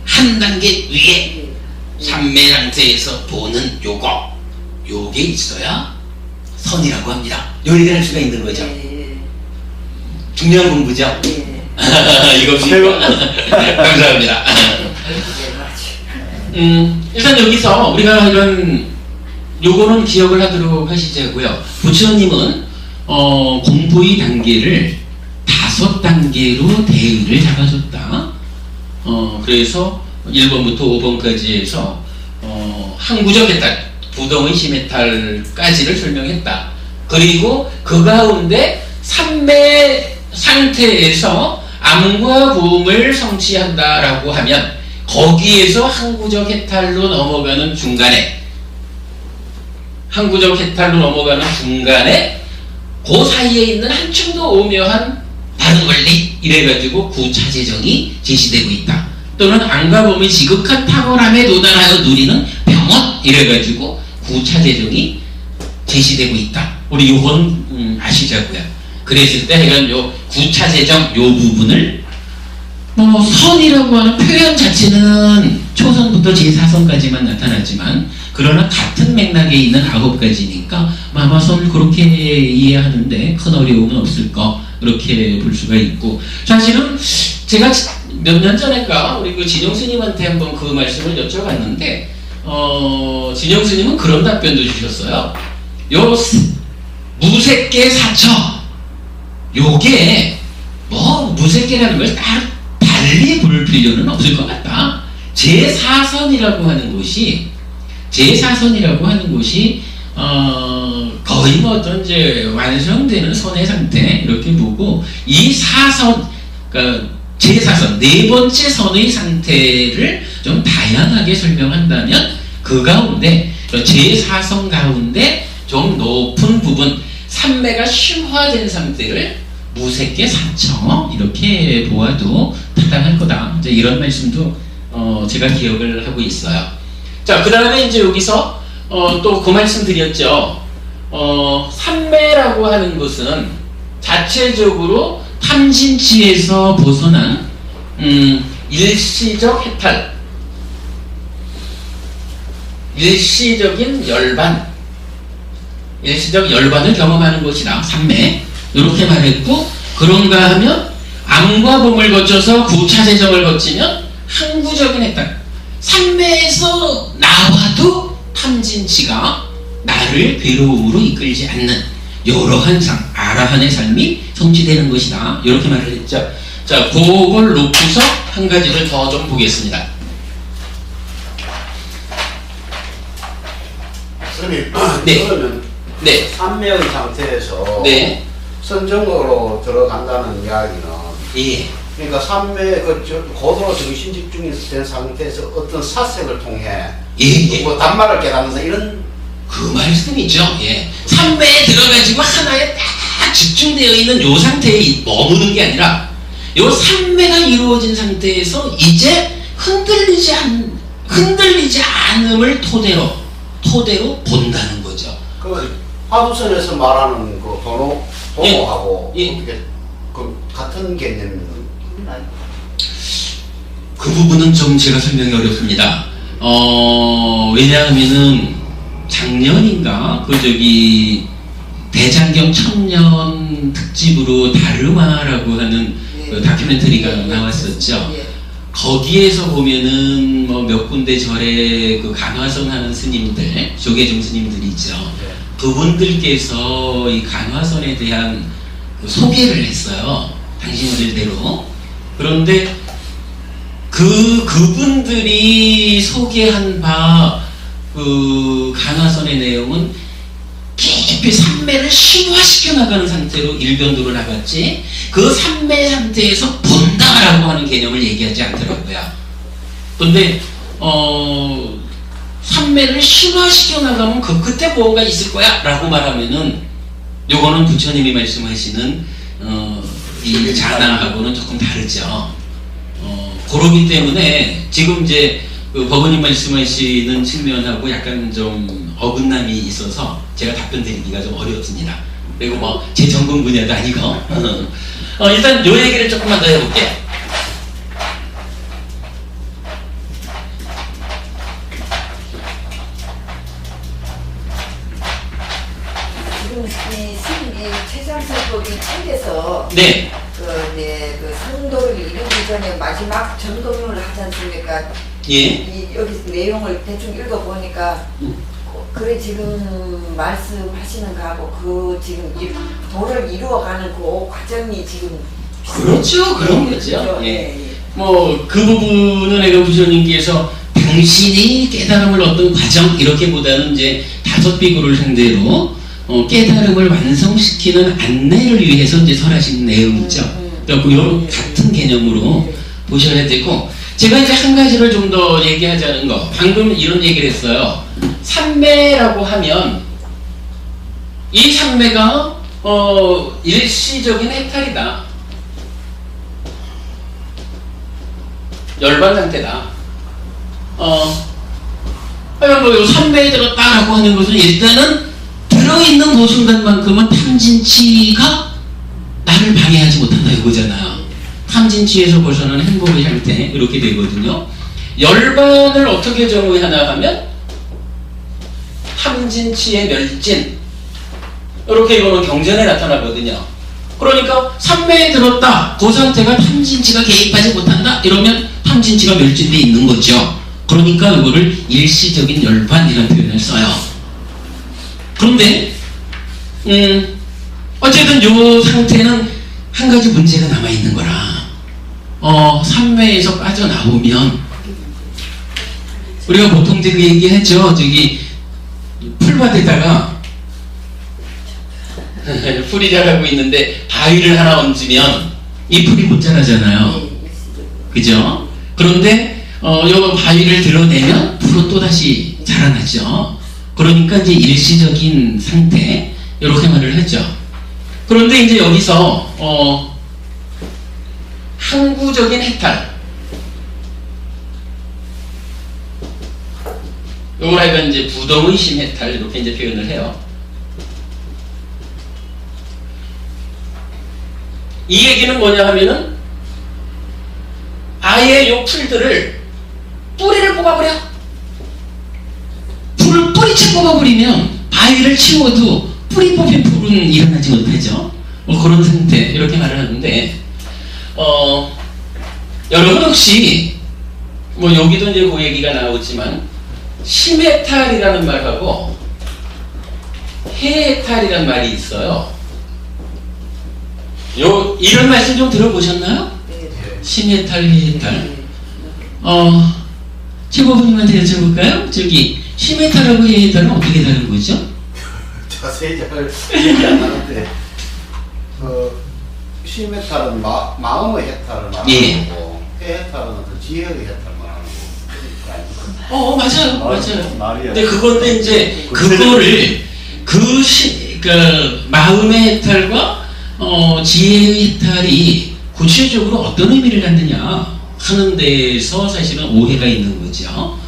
한 단계 위에 삼매 상태에서 보는 요게 있어야 선이라고 합니다. 요 얘기를 할 수가 있는 거죠. 중요한 공부죠. 이겁니까? 감사합니다. 일단 여기서 우리가 이런 요거는 기억을 하도록 하시자고요. 부처님은 공부의 단계를 5단계로 대의를 잡아줬다. 그래서 1번부터 5번까지 해서 항구적 해탈, 부동의 심해탈까지를 설명했다. 그리고 그 가운데 삼매 상태에서 암과 봄을 성취한다라고 하면 거기에서 항구적 해탈로 넘어가는 중간에, 항구적 해탈로 넘어가는 중간에 그 사이에 있는 한층 더 오묘한 다른 원리, 이래가지고 구차재정이 제시되고 있다. 또는 암과 봄의 지극한 탁월함에 도달하여 누리는 병원, 이래가지고 구차재정이 제시되고 있다. 우리 요건 아시자고요. 그랬을 때 하여간 요 구차재정 요 부분을 선이라고 하는 표현 자체는 초선부터 제4선까지만 나타나지만 그러나 같은 맥락에 있는 9가지니까 아마 선을 그렇게 이해하는데 큰 어려움은 없을 거, 그렇게 볼 수가 있고, 사실은 제가 몇 년 전인가 우리 그 진영 스님한테 한번 그 말씀을 여쭤봤는데 진영 스님은 그런 답변도 주셨어요. 요 무색계 사처, 요게 무색계라는 걸 달리 볼 필요는 없을 것 같다. 제4선이라고 하는 곳이 거의 거의 뭐 어떤 이제 완성되는 선의 상태 이렇게 보고 이 사선 그러니까 제4선 네 번째 선의 상태를 좀 다양하게 설명한다면 그 가운데 제4선 가운데 좀 높은 부분 삼매가 심화된 상태를 무색계 사처 이렇게 보아도 타당할 거다. 이제 이런 말씀도 제가 기억을 하고 있어요. 자, 그 다음에 이제 여기서 또 그 말씀 드렸죠. 삼매라고 하는 것은 자체적으로 탐진치에서 벗어난 일시적 해탈, 일시적인 열반, 일시적 열반을 경험하는 것이다. 삼매 이렇게 말했고, 그런가 하면 암과 봄을 거쳐서 구차재정을 거치면 항구적인 해탈, 삼매에서 나와도 탐진치가 나를 괴로움으로 이끌지 않는 여러한 아라한의 삶이 성취되는 것이다. 이렇게 말을 했죠. 자, 그걸 놓고서 한 가지를 더 좀 보겠습니다. 선생님, 네. 그러면 네. 삼매의 상태에서 네. 선정으로 들어간다는 이야기는 예. 그러니까 삼매 고도로 정신 집중이 된 상태에서 어떤 사색을 통해 예. 뭐 단말을 깨닫는다 이런 그 말씀이죠. 예. 삼매에 들어가지고 하나에 딱 집중되어 있는 요 상태에 머무는 게 아니라 요 삼매가 이루어진 상태에서 이제 흔들리지 않음을 토대로 본다는 거죠. 그 화두선에서 말하는 그 도노하고 예. 어떻게 그 같은 개념인가요? 그 부분은 좀 제가 설명이 어렵습니다. 왜냐하면은 작년인가 그 대장경 천년 특집으로 다르마라고 하는 그 다큐멘터리가 나왔었죠. 거기에서 보면은 뭐 몇 군데 절에 그 간화선 하는 스님들, 조계종 스님들이죠. 그분들께서 이 간화선에 대한 그 소개를 했어요. 당신들대로. 그런데 그분들이 소개한 그 간화선의 내용은 깊이 삼매를 심화시켜 나가는 상태로 일변도로 나갔지, 그 삼매 상태에서 본다라고 하는 개념을 얘기하지 않더라고요. 근데 삼매를 심화시켜 나가면 그때 뭔가 있을 거야 라고 말하면은 요거는 부처님이 말씀하시는 이 자나하고는 조금 다르죠. 그러기 때문에 지금 이제 그 법원님 말씀하시는 측면하고 약간 좀 어긋남이 있어서 제가 답변 드리기가 좀 어렵습니다. 그리고 뭐 제 전공 분야도 아니고 일단 요 얘기를 조금만 더 해볼게요. 지금 이 최장설법이 책에서 네. 그 성도를 이루기 전에 마지막 전도문을 하지 않습니까? 예. 여기 내용을 대충 읽어보니까 그래 지금 말씀하시는 거하고 그 지금 도를 이루어가는 그 과정이 지금 그렇죠. 그런 거죠. 예. 예. 뭐 그 부분은 내가 부처님께서 당신이 깨달음을 얻는 과정 이렇게보다는 이제 다섯 비구를 상대로 깨달음을 완성시키는 안내를 위해서 이제 설하신 내용이죠. 그래서 이런 같은 개념으로 보셔야 되고, 제가 이제 한 가지를 좀 더 얘기하자는 거, 방금 이런 얘기를 했어요. 삼매라고 하면 이 삼매가 일시적인 해탈이다. 열반 상태다. 하여간 뭐 삼매에 들었다라고 하는 것은 일단은 들어있는 그 순간만큼은 탐진치가 나를 방해하지 못한다 이거잖아요. 탐진치에서 벗어나는 행복의 상태 이렇게 되거든요. 열반을 어떻게 정의하나 하면 탐진치의 멸진 이렇게 이거는 경전에 나타나거든요. 그러니까 삼매에 들었다 그 상태가 탐진치가 개입하지 못한다 이러면 탐진치가 멸진돼 있는 거죠. 그러니까 이거를 일시적인 열반이라는 표현을 써요. 그런데 어쨌든 이 상태는 한 가지 문제가 남아있는 거라. 삼매에서 빠져나오면 우리가 보통 되게 얘기하죠. 풀밭에다가 풀이 자라고 있는데 바위를 하나 얹으면 이 풀이 못 자라잖아요. 예, 일시적으로. 그죠? 그런데 요 바위를 드러내면 풀은 또다시 자라나죠. 그러니까 이제 일시적인 상태 이렇게 말을 하죠. 그런데 이제 여기서 항구적인 해탈, 요걸 하여간 이제 부동의 심해탈 이렇게 이제 표현을 해요. 이 얘기는 뭐냐 하면은 아예 요 풀들을 뿌리를 뽑아버려. 풀을 뿌리채 뽑아버리면 바위를 치워도 뿌리 뽑힌 풀은 일어나지 못하죠. 그런 상태 이렇게 말을 하는데 여러분 혹시 뭐 여기도 이제 그 얘기가 나오지만 심해탈이라는 말하고 해해탈이라는 말이 있어요. 이런 말씀 좀 들어보셨나요? 네. 심해탈, 해해탈. 네. 최고부님한테 여쭤볼까요? 저기 심해탈하고 해해탈은 어떻게 다른 거죠? 자세히 잘 얘기 안 하는데 심해탈은 마음의 해탈을 말하는 예. 거고 해해탈은 어떤 지혜의 해탈을 말하는 거. 맞아요. 맞아요. 말이야. 근데 그건데 이제 그거를 그 마음의 해탈과 지혜의 해탈이 구체적으로 어떤 의미를 갖느냐 하는 데서 사실은 오해가 있는 거죠.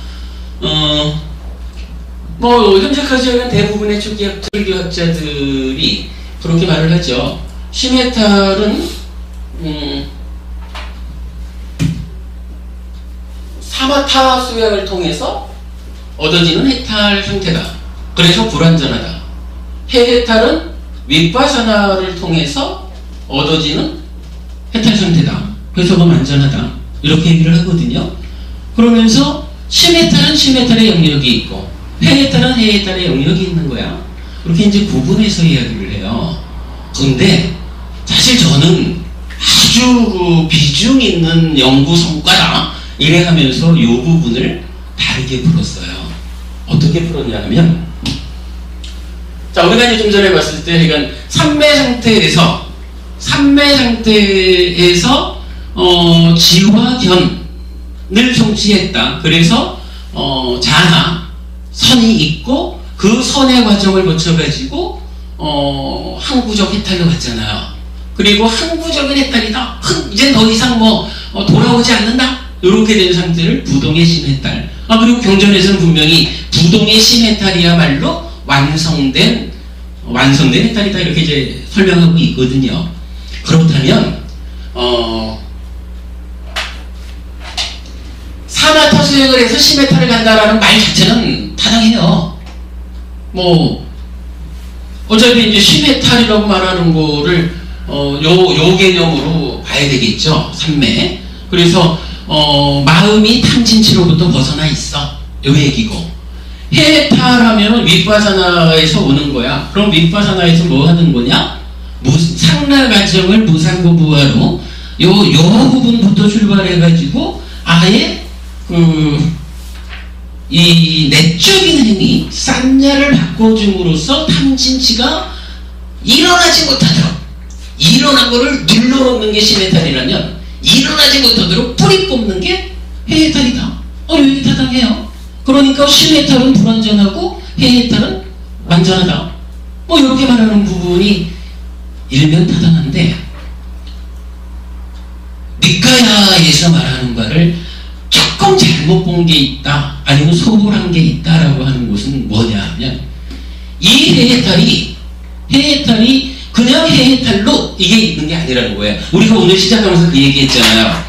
뭐 현재까지 대부분의 초기학자들이 그렇게 말을 하죠. 심해탈은 사마타 수행을 통해서 얻어지는 해탈 상태다. 그래서 불완전하다. 해해탈은 윗바사나를 통해서 얻어지는 해탈 상태다. 그래서 그건 완전하다. 이렇게 얘기를 하거든요. 그러면서 심해탈은 심해탈의 영역이 있고 해해탈은 해해탈의 영역이 있는 거야. 그렇게 이제 구분해서 이야기를 해요. 그런데 사실 저는 아주 비중 있는 연구 성과다 이래 하면서 이 부분을 다르게 풀었어요. 어떻게 풀었냐 하면 자, 우리가 이제 좀 전에 봤을 때 그러니까 삼매 상태에서 지와 견을 성취했다. 그래서 자나 선이 있고 그 선의 과정을 거쳐가지고 항구적 해탈로 갔잖아요. 그리고 항구적인 해탈이다. 이제 더 이상 돌아오지 않는다. 이렇게 된 상태를 부동의 심해탈. 그리고 경전에서는 분명히 부동의 심해탈이야말로 완성된 해탈이다. 이렇게 이제 설명하고 있거든요. 그렇다면 사마타 수행을 해서 심해탈을 간다라는 말 자체는 타당해요. 어차피 이제 심해탈이라고 말하는 거를 요 개념으로 봐야 되겠죠. 삼매. 그래서 마음이 탐진치로부터 벗어나 있어. 요 얘기고. 해탈하면 윗바사나에서 오는 거야. 그럼 윗바사나에서 뭐 하는 거냐? 상나 과정을 무상고부화로 요 부분부터 출발해가지고 아예 이 내적인 행위, 쌍냐를 바꿔줌으로써 탐진치가 일어나지 못하도록 일어난 거를 눌러놓는 게 심해탈이라면 일어나지 못하도록 뿌리 뽑는 게 해해탈이다. 여기 타당해요. 그러니까 심해탈은 불완전하고 해해탈은 완전하다. 이렇게 말하는 부분이 일면 타당한데 니카야에서 말하는 바를 조금 잘못 본 게 있다 아니면 소홀한 게 있다라고 하는 것은 뭐냐 하면 이 해해탈이 그냥 해해탈로 이게 있는 게 아니라는 거예요. 우리가 오늘 시작하면서 그 얘기 했잖아요.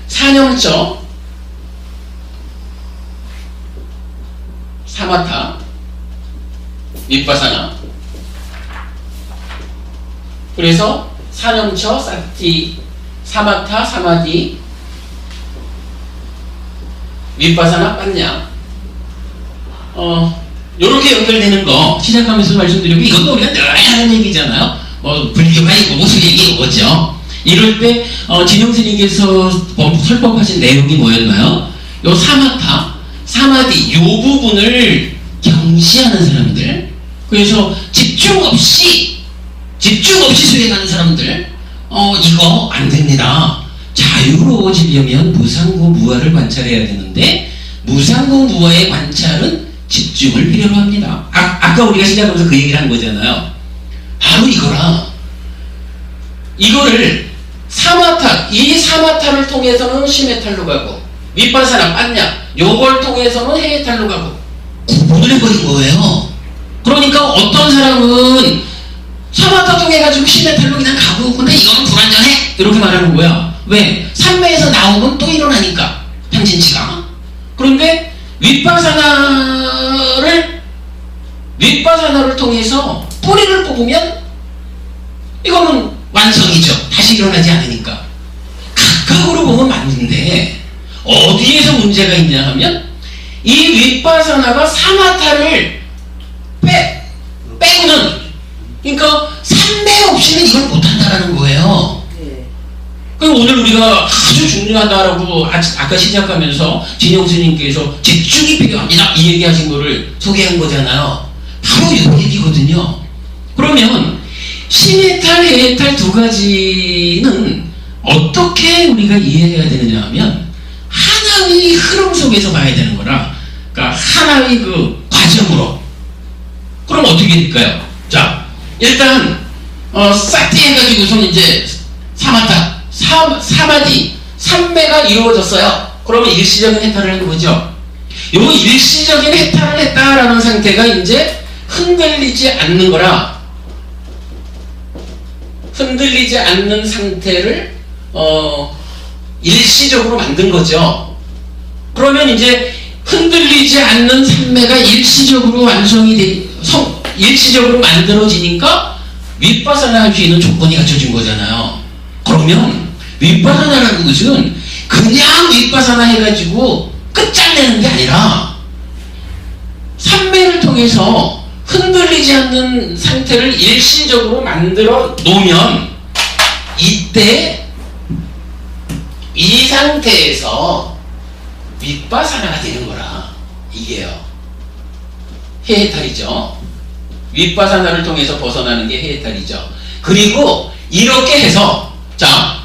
사념처 사마타 윗바사나 그래서 사념처 사티 사마타 사마디 윗바사나 빤냐 요렇게 연결되는 거 시작하면서 말씀드리고 이것도 우리가 늘 하는 얘기잖아요. 불교가 이거 무슨 얘기 이거죠. 이럴 때 진영스님께서 설법하신 내용이 뭐였나요? 요 사마타 사마디 요 부분을 경시하는 사람들, 그래서 집중 집중 없이 수행하는 사람들, 이거 안 됩니다. 자유로워지려면 무상고 무아를 관찰해야 되는데, 무상고 무아의 관찰은 집중을 필요로 합니다. 아까 우리가 시작하면서 그 얘기를 한 거잖아요. 바로 이거라. 이거를 사마타, 이 사마타를 통해서는 시메탈로 가고, 윗바사나 빤냐, 요걸 통해서는 헤이탈로 가고, 구분을 해버린 거예요. 그러니까 어떤 사람은 사마타 통해가지고 시메탈로 그냥 가고, 근데 이거는 불완전해! 이렇게 말하는 거야. 왜? 산매에서 나오면 또 일어나니까, 탐진치가. 그런데 윗바사나를 통해서 뿌리를 뽑으면 이거는 완성이죠. 다시 일어나지 않으니까. 각각으로 보면 맞는데 어디에서 문제가 있냐 하면 이 윗바사나가 사마타를 빼고는, 그러니까 산매 없이는 이걸 못한다라는 거예요. 그럼 오늘 우리가 아주 중요하다라고 아까 시작하면서 진영 스님께서 집중이 필요합니다 이 얘기하신 거를 소개한 거잖아요. 바로 이 얘기거든요. 그러면 시메탈, 헤이탈 두 가지는 어떻게 우리가 이해해야 되느냐 하면 하나의 흐름 속에서 봐야 되는 거라. 그러니까 하나의 그 과정으로. 그럼 어떻게 될까요? 자, 일단 싹 해가지고서는 이제 사마타, 사마디, 삼매가 이루어졌어요. 그러면 일시적인 해탈을 하는 거죠. 요 일시적인 해탈을 했다라는 상태가 이제 흔들리지 않는 거라. 흔들리지 않는 상태를 일시적으로 만든 거죠. 그러면 이제 흔들리지 않는 삼매가 일시적으로 일시적으로 만들어지니까 윗바사나 할 수 있는 조건이 갖춰진 거잖아요. 그러면 윗바사나라는 것은 그냥 윗바사나 해가지고 끝장내는 게 아니라 삼매를 통해서 흔들리지 않는 상태를 일시적으로 만들어 놓으면 이때 이 상태에서 윗바사나가 되는 거라. 이게요. 헤이탈이죠. 윗바사나를 통해서 벗어나는 게 헤이탈이죠. 그리고 이렇게 해서 자,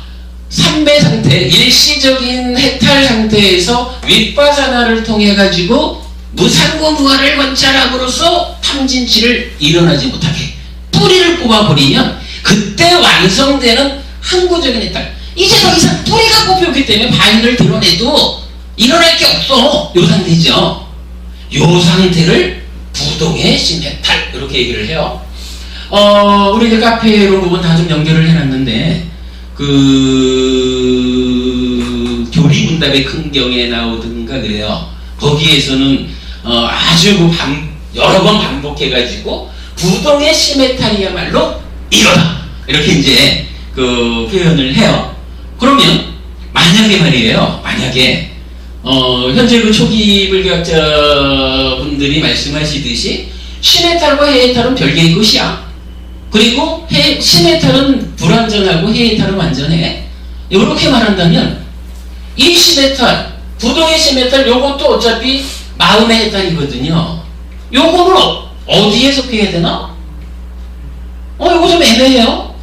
삼매 상태, 일시적인 해탈 상태에서 윗바사나를 통해 가지고 무상고 무아를 관찰함으로써 탐진치를 일어나지 못하게 뿌리를 뽑아버리면 그때 완성되는 항구적인 해탈. 이제 더 이상 뿌리가 뽑혔기 때문에 바위를 드러내도 일어날 게 없어. 요 상태죠. 요 상태를 부동의 심해탈 이렇게 얘기를 해요. 우리 카페로 부분 다 좀 연결을 해놨는데 그 교리문답의 큰 경에 나오든가 그래요. 거기에서는 아주 여러 번 반복해가지고 부동의 시메탈이야말로 이거다 이렇게 이제 그 표현을 해요. 그러면 만약에 말이에요. 만약에 현재 그 초기 불교학자 분들이 말씀하시듯이 시메탈과 헤이탈은 별개의 것이야. 그리고 시메탈은 불완전하고 헤이탈은 완전해. 이렇게 말한다면 이 시메탈, 부동의 시메탈 요것도 어차피 마음의 해탈이거든요. 요거는 어디에 속해야 되나? 요거 좀 애매해요.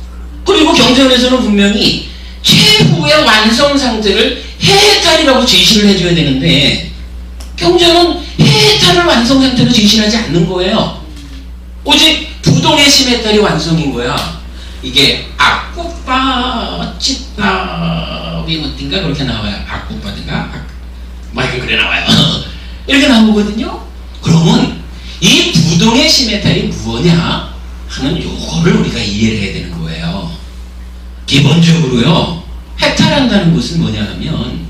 그리고 경전에서는 분명히 최후의 완성 상태를 해탈이라고 제시를 해줘야 되는데 경전은 해탈을 완성 상태로 제시를 하지 않는 거예요. 오직 부동의 심해탈이 완성인 거야. 이게 악구빠, 찌빠, 위무띵가 그렇게 나와요. 악구빠든가, 이렇게 그래 나와요. 이렇게 나오거든요. 그러면 이 부동의 심해탈이 무엇냐 하는 요거를 우리가 이해를 해야 되는 거예요. 기본적으로요. 해탈한다는 것은 뭐냐 하면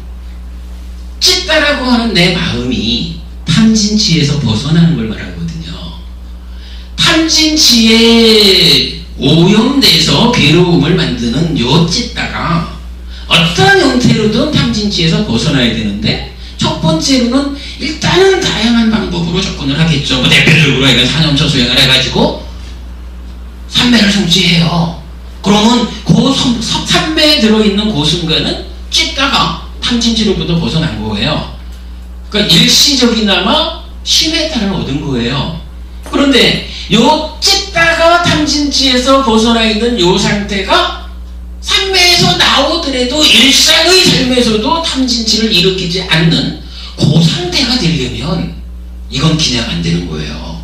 찌따라고 하는 내 마음이 탐진치에서 벗어나는 걸 말하거든요. 탐진치에 오염돼서 괴로움을 만드는 요 찌따가 어떤 형태로든 탐진치에서 벗어나야 되는데 첫 번째로는 일단은 다양한 방법으로 접근을 하겠죠. 뭐 대표적으로 이건 산염처 수행을 해가지고 삼매를 성취해요. 그러면 그 삼매에 들어있는 그 순간은 찌따가 탐진치로부터 벗어난 거예요. 그러니까 일시적이나마 심해탈을 얻은 거예요. 그런데 요 찢다가 탐진치에서 벗어나 있는 요 상태가 삼매에서 나오더라도 일상의 삶에서도 탐진치를 일으키지 않는 그 상태가 되려면 이건 그냥 안 되는 거예요.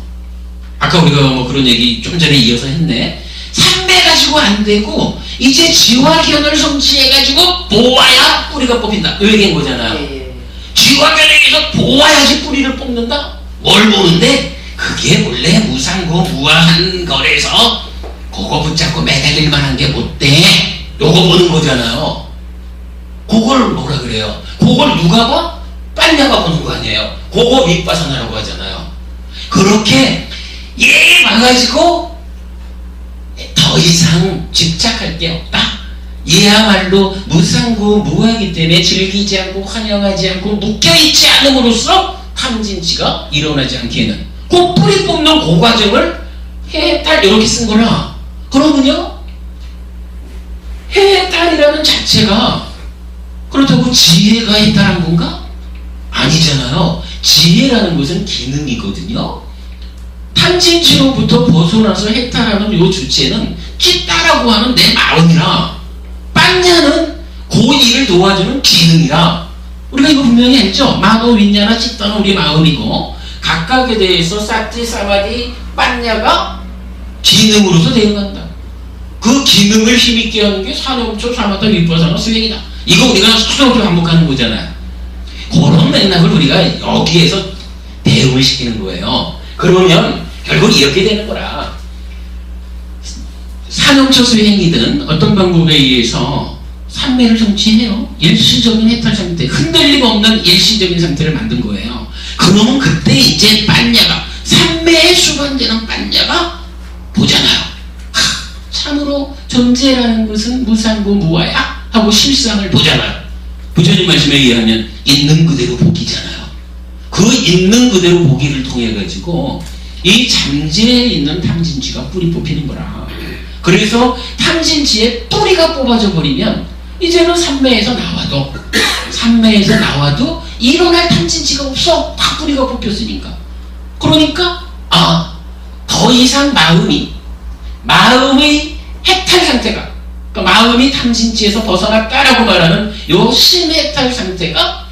아까 우리가 뭐 그런 얘기 좀 전에 이어서 했네. 삼매 가지고 안 되고 이제 지화견을 성취해가지고 보아야 뿌리가 뽑힌다. 그 얘기인 거잖아요. 지화견에게서 보아야지 뿌리를 뽑는다? 뭘 보는데? 그게 원래 무상고 무아한 거래서 그거 붙잡고 매달릴 만한 게 못 돼. 요거 보는 거잖아요. 그걸 뭐라 그래요? 그걸 누가 봐? 빨려가 보는 거 아니에요. 그거 윗바사나라고 하잖아요. 그렇게 얘 봐가지고 더 이상 집착할 게 없다. 얘야말로 무상고 무아하기 때문에 즐기지 않고 환영하지 않고 묶여있지 않음으로써 탐진치가 일어나지 않게는 그 뿌리 뽑는 그 과정을 해탈 이렇게 쓴 거라. 그러면요 해탈이라는 자체가 그렇다고 지혜가 해탈한 건가? 아니잖아요. 지혜라는 것은 기능이거든요. 탐진치로부터 벗어나서 해탈하는 요 주체는 찢다라고 하는 내 마음이라, 빵냐는 그 일을 도와주는 기능이라. 우리가 이거 분명히 했죠. 마노 윈냐나 찢다는 우리 마음이고 각각에 대해서 사티 사마디 빵냐가 기능으로서 대응한다. 그 기능을 힘있게 하는 게 사념초 사마타 윗바사나 수행이다. 이거 우리가 수동적으로 반복하는 거잖아요. 그런 맥락을 우리가 여기에서 대응을 시키는 거예요. 그러면 결국 이렇게 되는 거라. 사념초 수행이든 어떤 방법에 의해서 삼매를 성취해요. 일시적인 해탈 상태, 흔들림 없는 일시적인 상태를 만든 거예요. 그러면 그때 이제 빨냐가, 삼매에 수반되는 빨냐가 보잖아요. 참으로 존재라는 것은 무상고 무아야 하고 실상을 보잖아요. 부처님 말씀에 의하면 있는 그대로 보기잖아요. 그 있는 그대로 보기를 통해 가지고 이 잠재에 있는 탐진치가 뿌리 뽑히는 거라. 그래서 탐진치에 뿌리가 뽑아져 버리면 이제는 삼매에서 나와도 일어날 탐진치가 없어. 다 뿌리가 뽑혔으니까. 그러니까 더 이상 마음의 해탈 상태가, 그러니까 마음이 탐진치에서 벗어났다라고 말하는 요 심해탈 상태가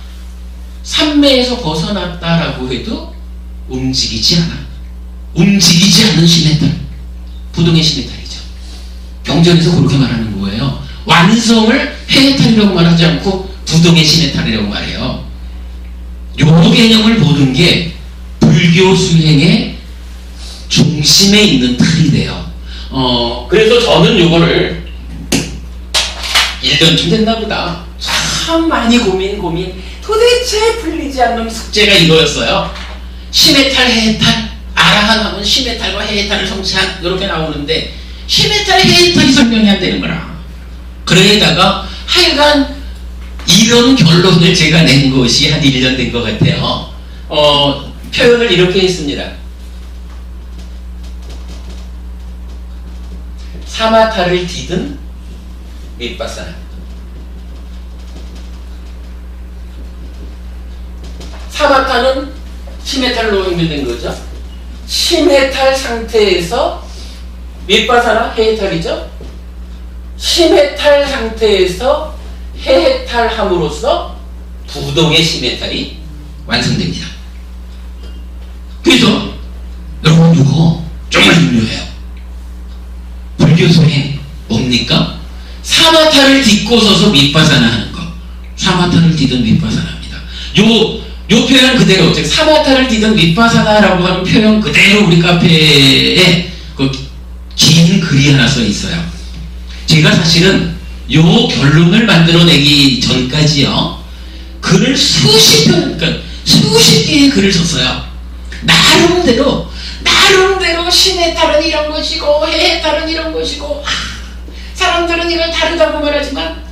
삼매에서 벗어났다라고 해도 움직이지 않아. 움직이지 않는 심해탈, 부동의 심해탈이죠. 경전에서 그렇게 말하는 거예요. 완성을 해해탈이라고 말하지 않고 부동의 심해탈이라고 말해요. 요 개념을 보는 게 불교 수행의 중심에 있는 틀이 돼요. 그래서 저는 요거를 1년쯤 됐나 보다. 참 많이 고민 도대체 풀리지 않는 숙제가 이거였어요. 심해탈, 해해탈, 아라한 하면 심해탈과 해해탈을 성취한 이렇게 나오는데 심해탈, 해해탈이 설명이 안 되는 거라. 그러다가 하여간 이런 결론을 제가 낸 것이 한 1년 된 것 같아요. 표현을 이렇게 했습니다. 사마타를 디든 윗바사나. 사마타는 심해탈로 연결된 거죠. 심해탈 상태에서 윗바사나 해해탈이죠. 심해탈 상태에서 해해탈함으로써 부동의 심해탈이 완성됩니다. 그래서 여러분 이거 정말 중요해요. 불교 수행 뭡니까? 사마타를 딛고 서서 윗바사나 하는 거. 사마타를 디든 윗바사나입니다. 요 표현 그대로, 즉 사마타를 디든 윗바사나라고 하는 표현 그대로 우리 카페에 그 긴 글이 하나 써 있어요. 제가 사실은 요 결론을 만들어내기 전까지요, 글을 수십 개의 글을 썼어요. 나름대로 심해탈은 이런 것이고 해해탈은 이런 것이고, 사람들은 이걸 다르다고 말하지만,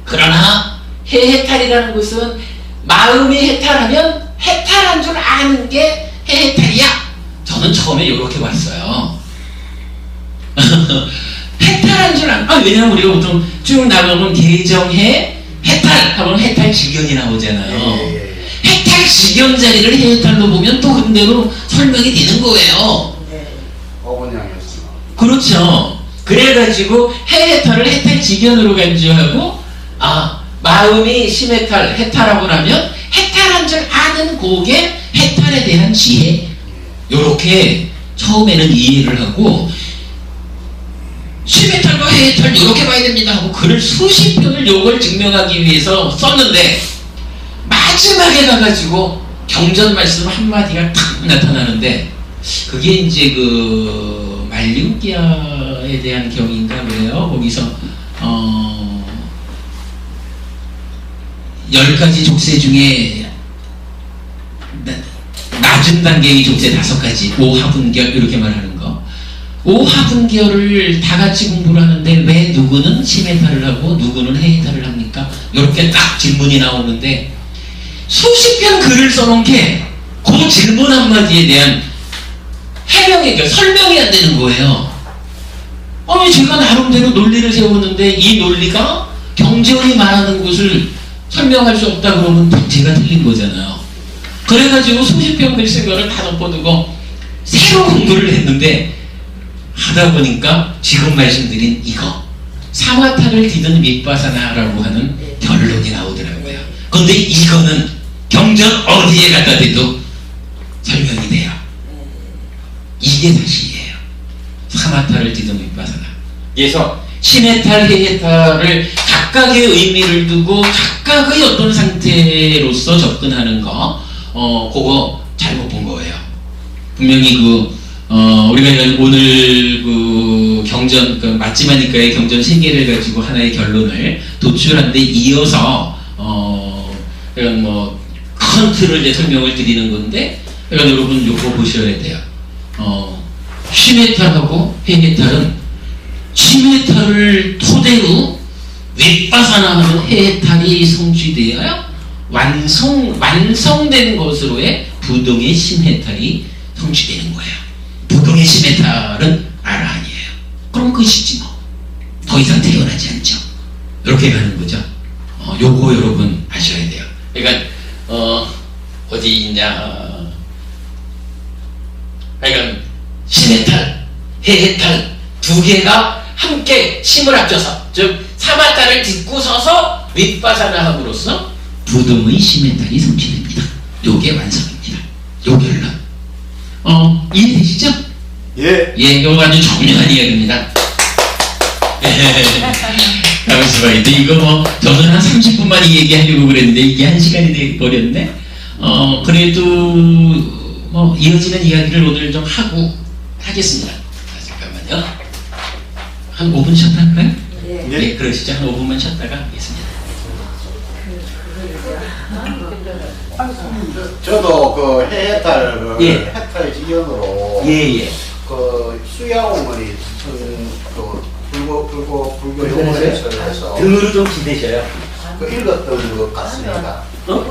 그러나 해해탈이라는 것은 마음이 해탈하면 해탈한 줄 아는 게 해해탈이야. 저는 처음에 이렇게 봤어요. 해탈한 줄 아는, 왜냐면 우리가 보통 쭉 나가면 개정해 해탈 하면 해탈 지견이 나오잖아요. 해탈 지견 자리를 해탈로 보면 또 그대로 설명이 되는 거예요. 어머니양에서. 그렇죠. 그래가지고 해해탈을 해탈지견으로 간주하고 마음이 심해탈, 해탈하고 나면 해탈한 줄 아는 곡의 해탈에 대한 지혜, 요렇게 처음에는 이해를 하고 심해탈과 해해탈 요렇게 봐야 됩니다 하고 글을 수십 편을 요걸 증명하기 위해서 썼는데 마지막에 가가지고 경전 말씀 한마디가 탁 나타나는데 그게 이제 그 말리우기야에 대한 경인가 그래요. 거기서 10가지 족쇄 중에 낮은 단계의 족쇄 5가지, 오하분결 이렇게 말하는 거. 오하분결을 다 같이 공부를 하는데 왜 누구는 심해탈을 하고 누구는 해해탈을 합니까? 이렇게 딱 질문이 나오는데 수십 편 글을 써놓은 게 그 질문 한마디에 대한 해명이, 그러니까 설명이 안 되는 거예요. 아니 제가 나름대로 논리를 세웠는데 이 논리가 경전이 말하는 것을 설명할 수 없다 그러면 제가 틀린 거잖아요. 그래가지고 수십 편 글 쓴 거를 다 덮어두고 새로 공부를 했는데 하다 보니까 지금 말씀드린 이거 사마타를 디든 윗바사나라고 하는 결론이 나오더라고요. 그런데 이거는 경전 어디에 갖다 대도 설명이 돼요. 이게 사실이에요. 사마타를 디든 윗바사나. 그래서 심해탈, 해해탈을 각각의 의미를 두고 각각의 어떤 상태로서 접근하는 거, 그거 잘못 본 거예요. 분명히 우리가 오늘 그 경전, 그 맞지마니까의 경전 3개를 가지고 하나의 결론을 도출하는데 이어서, 이런 큰 틀을 이제 설명을 드리는 건데, 그러니까 여러분 요거 보셔야 돼요. 심해탈하고 해해탈은 심해탈을 토대로 윗바사나하는 해해탈이 성취되어야 완성된 것으로의 부동의 심해탈이 성취되는 거예요. 부동의 심해탈은 아라한이에요. 그럼 끝이지 뭐. 더 이상 태어나지 않죠. 이렇게 가는 거죠. 요거 여러분 아셔야 돼요. 그러니까 어디 있냐. 그러니까 심해탈, 해해탈 두 개가 함께 힘을 합쳐서, 즉 사마타를 딛고 서서 윗바사나함으로써 부동의 심해탈이 성취됩니다. 요게 완성입니다. 요 결론. 이해되시죠? 예. 예, 요거 아주 중요한 이야기입니다. 가만있어 봐야 돼. 이거 저는 한 30분만 이 얘기하려고 그랬는데 이게 1시간이 돼버렸네. 그래도 이어지는 이야기를 오늘 좀 하겠습니다. 잠깐만요. 한 5분 쉬었다 할까요? 예, 그러시죠. 한 5분만 쉬었다가 하겠습니다. 저도 그 해해탈, 예. 해탈 지견으로 그 수야옹원이 불교 용어에서 등으로 좀 기대셔요. 그 읽었던 것 같습니다.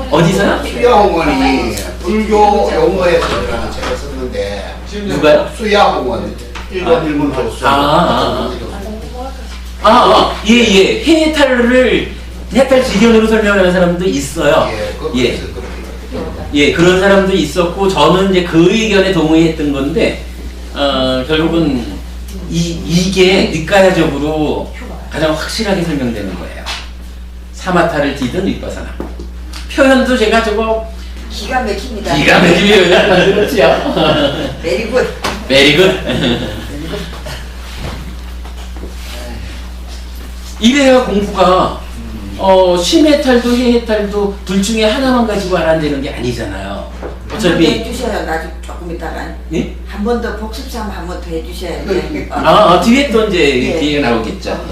어디서요? 수야옹원이 불교 용어에서 이라는 책을 썼는데 누가요? 수야옹원 일본 교수. 예. 해탈 지견으로 설명하는 사람도 있어요. 예, 그런 사람도 있었고, 저는 이제 그 의견에 동의했던 건데, 결국은 이게 니까야적으로 가장 확실하게 설명되는 거예요. 사마타를 디든 윗바사나. 표현도 제가 저거 기가 막힙니다. 기가 막히게 그렇죠. 메리굿. 메리굿. 이래야 공부가 심해탈도 해해탈도 둘 중에 하나만 가지고 알아내는 게 아니잖아요. 어차피 해주셔요. 나중에 조금 있다가 예? 한 번 더 복습 삼 한 번 더 해주셔야 돼요. 뒤에 또 이제 예. 기회가 나오겠죠.